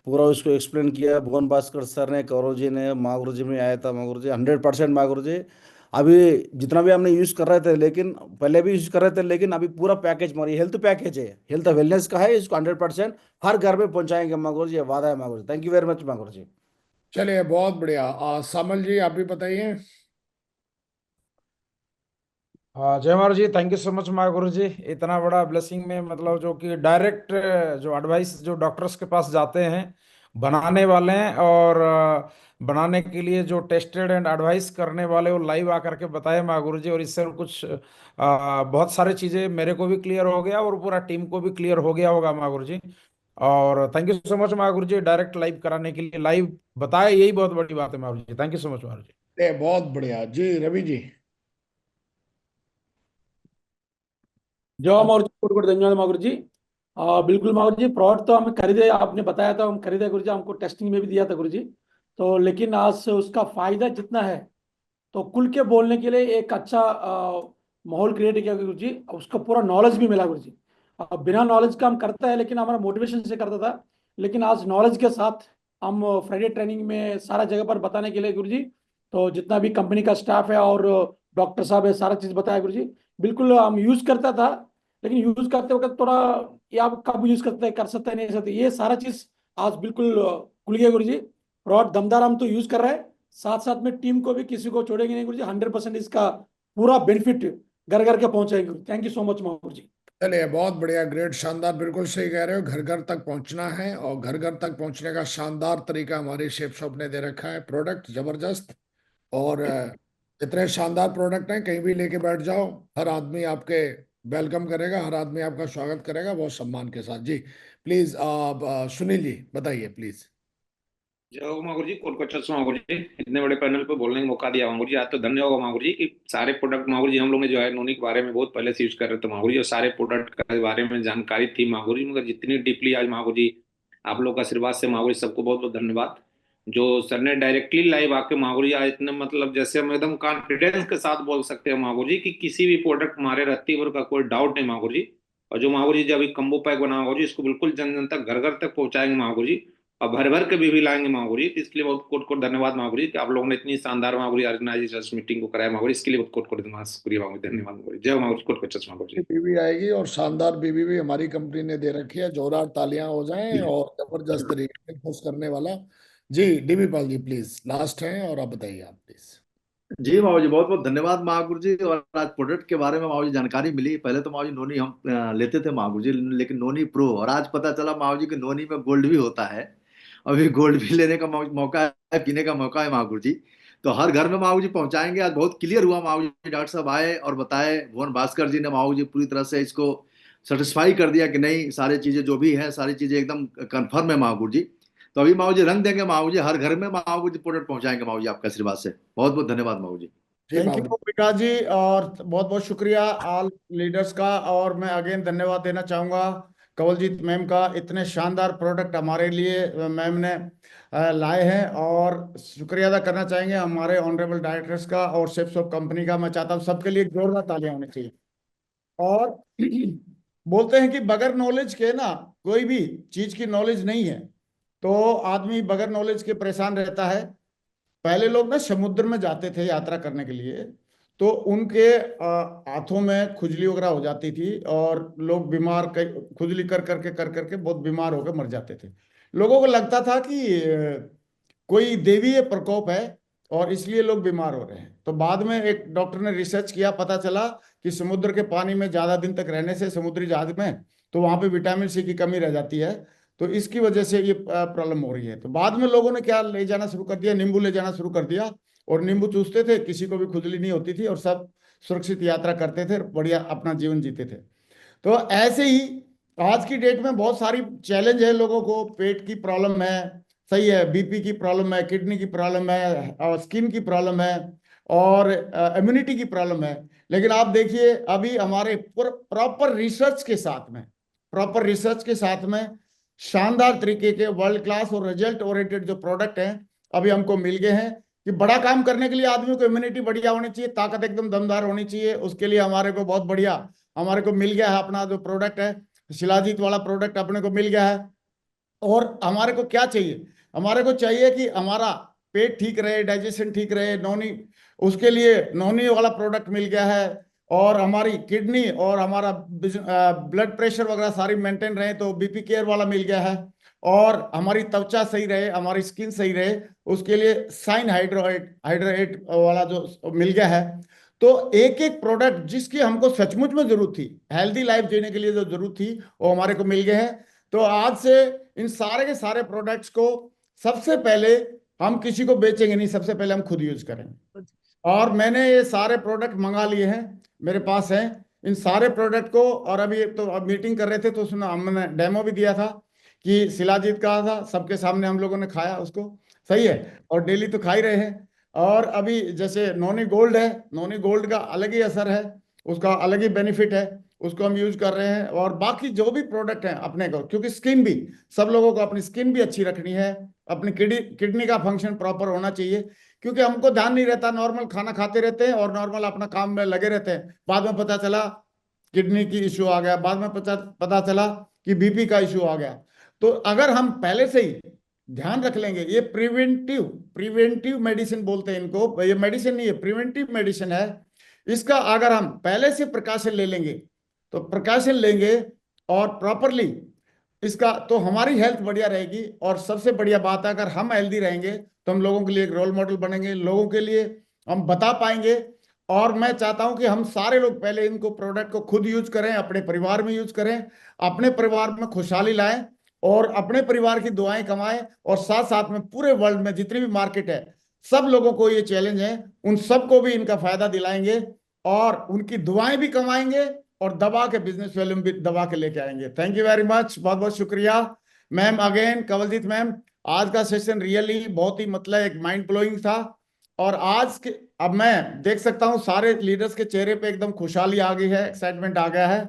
पूरा उसको एक्सप्लेन किया। भुवन भास्कर सर ने, कौरव जी ने, माँ गुरु जी में आया था। माँ गुरु जी 100% माँ गुरु जी। अभी जितना भी हमने यूज कर रहे थे, लेकिन पहले भी यूज कर रहे थे, लेकिन अभी पूरा पैकेज हमारी हेल्थ पैकेज है, हेल्थ वेलनेस का है, इसको 100% हर घर में पहुंचाएंगे माँ गुरु जी, ये वादा है माँ गुरु जी। थैंक यू वेरी मच माँ गुरु जी। चलिए बहुत बढ़िया। सामल जी आप भी बताइए। हाँ जय मारू जी, थैंक यू सो मच माँ गुरु जी। इतना बड़ा ब्लेसिंग में मतलब जो कि डायरेक्ट जो एडवाइस जो डॉक्टर्स के पास जाते हैं बनाने वाले हैं, और बनाने के लिए जो टेस्टेड एंड एडवाइस करने वाले वो लाइव आकर के बताए माँ गुरु जी। और इससे कुछ बहुत सारी चीज़ें मेरे को भी क्लियर हो गया और पूरा टीम को भी क्लियर हो गया होगा माँ गुरु जी। और थैंक यू सो मच माँ गुरु जी, डायरेक्ट लाइव कराने के लिए, लाइव बताए, यही बहुत बड़ी बात है माँ गुरु जी। थैंक यू सो मच माँ गुरु जी। बहुत बढ़िया जी। रवि जी। जो मागुरु जी कोटि कोटि धन्यवाद मागुरु जी। बिल्कुल मागुरु जी, प्रोडक्ट तो हमें खरीदे, आपने बताया था हम खरीदे गुरु जी, हमको टेस्टिंग में भी दिया था गुरु जी। तो लेकिन आज से उसका फायदा जितना है, तो खुल के बोलने के लिए एक अच्छा माहौल क्रिएट किया गुरु जी। उसका पूरा नॉलेज भी मिला गुरु जी। बिना नॉलेज का हम करता है, लेकिन हमारा मोटिवेशन से करता था, लेकिन आज नॉलेज के साथ हम फ्राइडे ट्रेनिंग में सारा जगह पर बताने के लिए गुरु जी, तो जितना भी कंपनी का स्टाफ है और डॉक्टर साहब है, सारा चीज़ बताया गुरु जी। बिल्कुल हम यूज करता था, लेकिन यूज करते वक्त थोड़ा ये आप कब यूज करते हैं, कर सकते हैं, नहीं सकते, ये सारा चीज आज बिल्कुल खुल गया गुरु जी। प्रोडक्ट दमदार हम तो यूज कर रहे हैं, साथ साथ में टीम को भी किसी को छोड़ेंगे नहीं गुरु जी। 100% इसका पूरा बेनिफिट घर घर के पहुंचाएंगे। Thank you so much Mahaur ji. चलिए, बहुत बढ़िया, ग्रेट, शानदार, बिल्कुल सही कह रहे हो। घर घर तक पहुंचना है और घर घर तक पहुंचने का शानदार तरीका हमारी शेफ शॉप ने दे रखा है। प्रोडक्ट जबरदस्त, और इतने शानदार प्रोडक्ट हैं, कहीं भी लेके बैठ जाओ, हर आदमी आपके वेलकम करेगा, हर आदमी आपका स्वागत करेगा बहुत सम्मान के साथ। जी प्लीज, आप सुनील जी बताइए प्लीज। जय हो मांगुर जी, कोलकाता मांगुर जी, इतने बड़े पैनल पे बोलने का मौका दिया मांगुर जी। आज तो धन्य होगा मांगुर जी कि सारे प्रोडक्ट मांगुर जी हम लोग ने जो है नोनी के बारे में बहुत पहले से यूज कर रहे थे मांगुर जी, और सारे प्रोडक्ट के बारे में जानकारी थी मांगुर जी, मगर जितनी डीपली आज मांगुर जी आप लोग का आशीर्वाद से मांगुर जी, सबको बहुत बहुत धन्यवाद। जो सर ने डायरेक्टली लाइव आके मांगुर जी आज इतने मतलब जैसे हम एकदम कॉन्फिडेंस के साथ बोल सकते हैं मांगुर जी कि किसी भी प्रोडक्ट हमारे रत्तीवर का कोई डाउट नहीं मांगुर जी। और जो मांगुर जी जब अभी कम्बो पैक बना मांगुर जी, इसको बिल्कुल जन जन तक घर घर तक पहुंचाएंगे मांगुर जी, और भर भर के भी लाएंगे मांगुरी। इसके लिए बहुत कोट कोट धन्यवाद मांगुरी कि आप लोगों ने इतनी शानदार मांगुरी ऑर्गेनाइजेशंस मीटिंग को कराया मांगुरी, इसके लिए बहुत कोट कोट शुक्रिया मांगुरी, धन्यवाद मांगुरी। जय मांगुरी, कोट कोट मांगुरी। बीवी आएगी, और शानदार बीवी भी हमारी कंपनी ने दे रखी है, जोरदार तालियां हो जाएं, और जबरदस्त तरीके से खुश करने वाला। जी DB Pal ji please, last हैं और आप बताइए आप प्लीज। जी माओ जी, बहुत बहुत धन्यवाद महागुरु जी। और आज प्रोडक्ट के बारे में माओ जी जानकारी मिली। पहले तो माओ जी नोनी हम लेते थे महागुरु जी, लेकिन नोनी प्रो, और आज पता चला माओ जी कि नोनी में गोल्ड भी होता है। अभी गोल्ड भी लेने का मौका है, पीने का मौका है महागुरु जी। तो हर घर में माओ जी पहुंचाएंगे। आज बहुत क्लियर हुआ माओ जी, डॉक्टर साहब आए और बताए, भुवन भास्कर जी ने माओ जी पूरी तरह से इसको सेटिस्फाई कर दिया कि नहीं, सारी चीजें जो भी है सारी चीजें एकदम कंफर्म है महागुरु जी। तो अभी माओ जी रंग देंगे माओ जी, हर घर में माओ जी प्रोडक्ट पहुंचाएंगे माओ जी, आपका आशीर्वाद से। बहुत बहुत धन्यवाद माओ जी। थैंक यू विकास जी, और बहुत बहुत शुक्रिया ऑल लीडर्स का। और मैं अगेन धन्यवाद देना चाहूँगा कंवलजीत मैम का, इतने शानदार प्रोडक्ट हमारे लिए मैम ने लाए हैं। और शुक्रिया अदा करना चाहेंगे हमारे ऑनरेबल डायरेक्टर्स का और शेफ्स ऑफ कंपनी का। मैं चाहता हूँ सबके लिए जोरदार तालियां होनी चाहिए। और बोलते हैं कि बगैर नॉलेज के ना कोई भी चीज की नॉलेज नहीं है, तो आदमी बगैर नॉलेज के परेशान रहता है। पहले लोग ना समुद्र में जाते थे यात्रा करने के लिए, तो उनके हाथों में खुजली वगैरह हो जाती थी, और लोग बीमार, खुजली कर करके बहुत बीमार होकर मर जाते थे। लोगों को लगता था कि कोई देवीय प्रकोप है और इसलिए लोग बीमार हो रहे हैं। तो बाद में एक डॉक्टर ने रिसर्च किया, पता चला कि समुद्र के पानी में ज्यादा दिन तक रहने से, समुद्री जहाज में, तो वहां पे विटामिन सी की कमी रह जाती है, तो इसकी वजह से ये प्रॉब्लम हो रही है। तो बाद में लोगों ने क्या ले जाना शुरू कर दिया, नींबू ले जाना शुरू कर दिया, और नींबू चूसते थे, किसी को भी खुजली नहीं होती थी, और सब सुरक्षित यात्रा करते थे, बढ़िया अपना जीवन जीते थे। तो ऐसे ही आज की डेट में बहुत सारी चैलेंज है लोगों को। पेट की प्रॉब्लम है, सही है, बीपी की प्रॉब्लम है, किडनी की प्रॉब्लम है, और स्किन की प्रॉब्लम है, और इम्यूनिटी की प्रॉब्लम है। लेकिन आप देखिए अभी हमारे प्रॉपर रिसर्च के साथ में, शानदार तरीके के वर्ल्ड क्लास और रिजल्ट ओरिएंटेड जो प्रोडक्ट हैं अभी हमको मिल गए हैं। कि बड़ा काम करने के लिए आदमी को इम्यूनिटी बढ़िया होनी चाहिए, ताकत एकदम दमदार होनी चाहिए। उसके लिए हमारे को बहुत बढ़िया हमारे को मिल गया है अपना जो प्रोडक्ट है, शिलाजीत वाला प्रोडक्ट अपने को मिल गया है। और हमारे को क्या चाहिए, हमारे को चाहिए कि हमारा पेट ठीक रहे, डाइजेशन ठीक रहे, नोनी, उसके लिए नोनी वाला प्रोडक्ट मिल गया है। और हमारी किडनी और हमारा ब्लड प्रेशर वगैरह सारी मेंटेन रहे, तो बीपी केयर वाला मिल गया है। और हमारी त्वचा सही रहे, हमारी स्किन सही रहे, उसके लिए साइन हाइड्रेट वाला जो मिल गया है। तो एक एक प्रोडक्ट जिसकी हमको सचमुच में जरूरत थी, हेल्दी लाइफ जीने के लिए जो जरूरत थी, वो हमारे को मिल गए हैं। तो आज से इन सारे के सारे प्रोडक्ट्स को सबसे पहले हम किसी को बेचेंगे नहीं, सबसे पहले हम खुद यूज करेंगे। और मैंने ये सारे प्रोडक्ट मंगा लिए हैं, मेरे पास हैं इन सारे प्रोडक्ट को। और अभी तो अब मीटिंग कर रहे थे, तो उसमें हमने डेमो भी दिया था कि शिलाजीत का था, सबके सामने हम लोगों ने खाया उसको, सही है, और डेली तो खा ही रहे हैं। और अभी जैसे नोनी गोल्ड है, नोनी गोल्ड का अलग ही असर है, उसका अलग ही बेनिफिट है, उसको हम यूज कर रहे हैं। और बाकी जो भी प्रोडक्ट हैं अपने को, क्योंकि स्किन भी, सब लोगों को अपनी स्किन भी अच्छी रखनी है, अपनी किडनी का फंक्शन प्रॉपर होना चाहिए। क्योंकि हमको ध्यान नहीं रहता, नॉर्मल खाना खाते रहते हैं और नॉर्मल अपना काम में लगे रहते हैं, बाद में पता चला किडनी की इश्यू आ गया, बाद में पता चला कि बीपी का इश्यू आ गया। तो अगर हम पहले से ही ध्यान रख लेंगे, ये प्रिवेंटिव मेडिसिन बोलते हैं इनको, ये मेडिसिन नहीं है, प्रिवेंटिव मेडिसिन है। इसका अगर हम पहले से प्रिकॉशन ले लेंगे, तो प्रिकॉशन लेंगे और प्रॉपरली इसका, तो हमारी हेल्थ बढ़िया रहेगी। और सबसे बढ़िया बात है, अगर हम हेल्दी रहेंगे तो हम लोगों के लिए एक रोल मॉडल बनेंगे, लोगों के लिए हम बता पाएंगे। और मैं चाहता हूं कि हम सारे लोग पहले इनको प्रोडक्ट को खुद यूज करें, अपने परिवार में यूज करें, अपने परिवार में खुशहाली लाएं और अपने परिवार की दुआएं कमाएं, और साथ साथ में पूरे वर्ल्ड में जितनी भी मार्केट है सब लोगों को ये चैलेंज है, उन सबको भी इनका फायदा दिलाएंगे और उनकी दुआएं भी कमाएंगे और दबा के बिजनेस वॉल्यूम भी दबा के लेके आएंगे। थैंक यू वेरी मच, बहुत बहुत शुक्रिया मैम। अगेन कंवलजीत मैम, आज का सेशन रियली बहुत ही मतलब एक माइंड ब्लोइंग था। और आज के अब मैं देख सकता हूँ सारे लीडर्स के चेहरे पे एकदम खुशहाली आ गई है, एक्साइटमेंट आ गया है,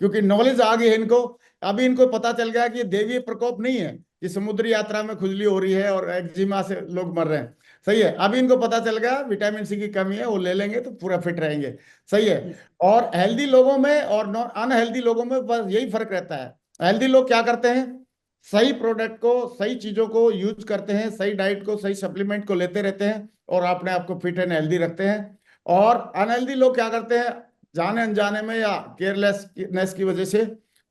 क्योंकि नॉलेज आ गई है इनको। अभी इनको पता चल गया कि ये देवीय प्रकोप नहीं है कि समुद्री यात्रा में खुजली हो रही है और एक्जिमा से लोग मर रहे हैं। सही है, अभी इनको पता चल गया विटामिन सी की कमी है, वो ले लेंगे तो पूरा फिट रहेंगे। सही है। और हेल्दी लोगों में और नॉन अनहेल्दी लोगों में बस यही फर्क रहता है। हेल्दी लोग क्या करते हैं, सही प्रोडक्ट को, सही चीजों को यूज करते हैं, सही डाइट को, सही सप्लीमेंट को लेते रहते हैं और अपने आप को फिट एंड हेल्दी रखते हैं। और अनहेल्दी लोग क्या करते हैं, जाने अनजाने में या केयरलेसनेस की वजह से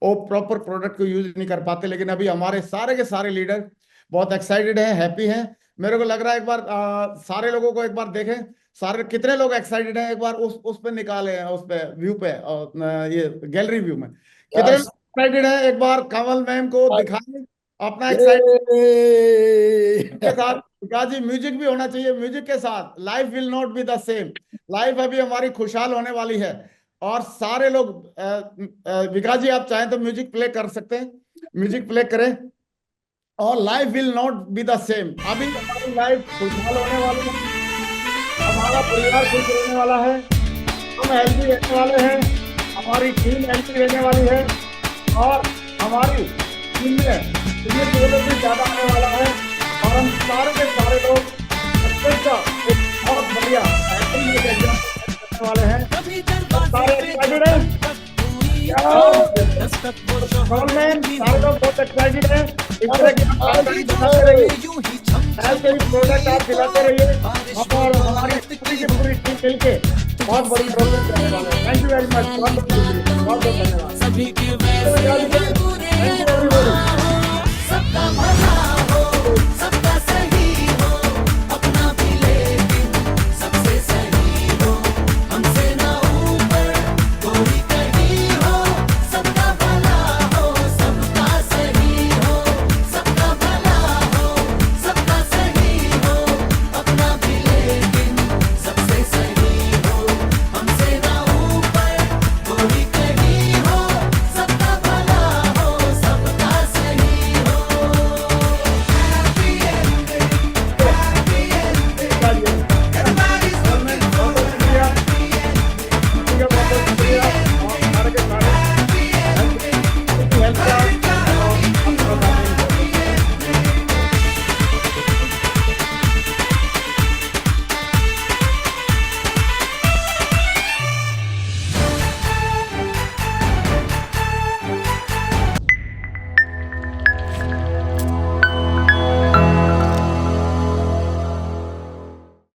वो प्रॉपर प्रोडक्ट को यूज नहीं कर पाते। लेकिन अभी हमारे सारे के सारे लीडर बहुत एक्साइटेड हैं, हैप्पी हैं। मेरे को लग रहा है एक बार सारे लोगों को एक बार देखें, सारे कितने लोग एक्साइटेड हैं, एक बार उस पे निकाले, उस पे व्यू पे, ये गैलरी व्यू में कितने लोग एक्साइटेड हैं, एक बार कमल मैम को दिखाएं अपना एक्साइटमेंट के साथ। विकास जी, म्यूजिक भी होना चाहिए, म्यूजिक के साथ। Life will not be the same, life अभी हमारी खुशहाल होने वाली है। और सारे लोग विकास जी आप चाहें तो म्यूजिक प्ले कर सकते हैं, म्यूजिक प्ले करें। और life will not be the same, अभी हमारी लाइफ खुशहाल होने वाली है, हमारा परिवार खुश रहने वाला है, हम हेल्दी रहने वाले हैं, हमारी टीम हेल्दी रहने वाली है और हमारी टीम में भी ज्यादा आने वाला है। और हम सारे के सारे लोग एक बहुत बढ़िया करने वाले हैं। सारे एक्साइटेड हैं, सारे लोग बहुत एक्साइटेड हैं। इस तरह की ऐसे ही प्रोडक्ट आप दिलाते रहिए और हमारी पूरी टीम मिलके बहुत बड़ी प्रोग्रेस करने वाले हैं। थैंक यू वेरी मच, बहुत बहुत धन्यवाद।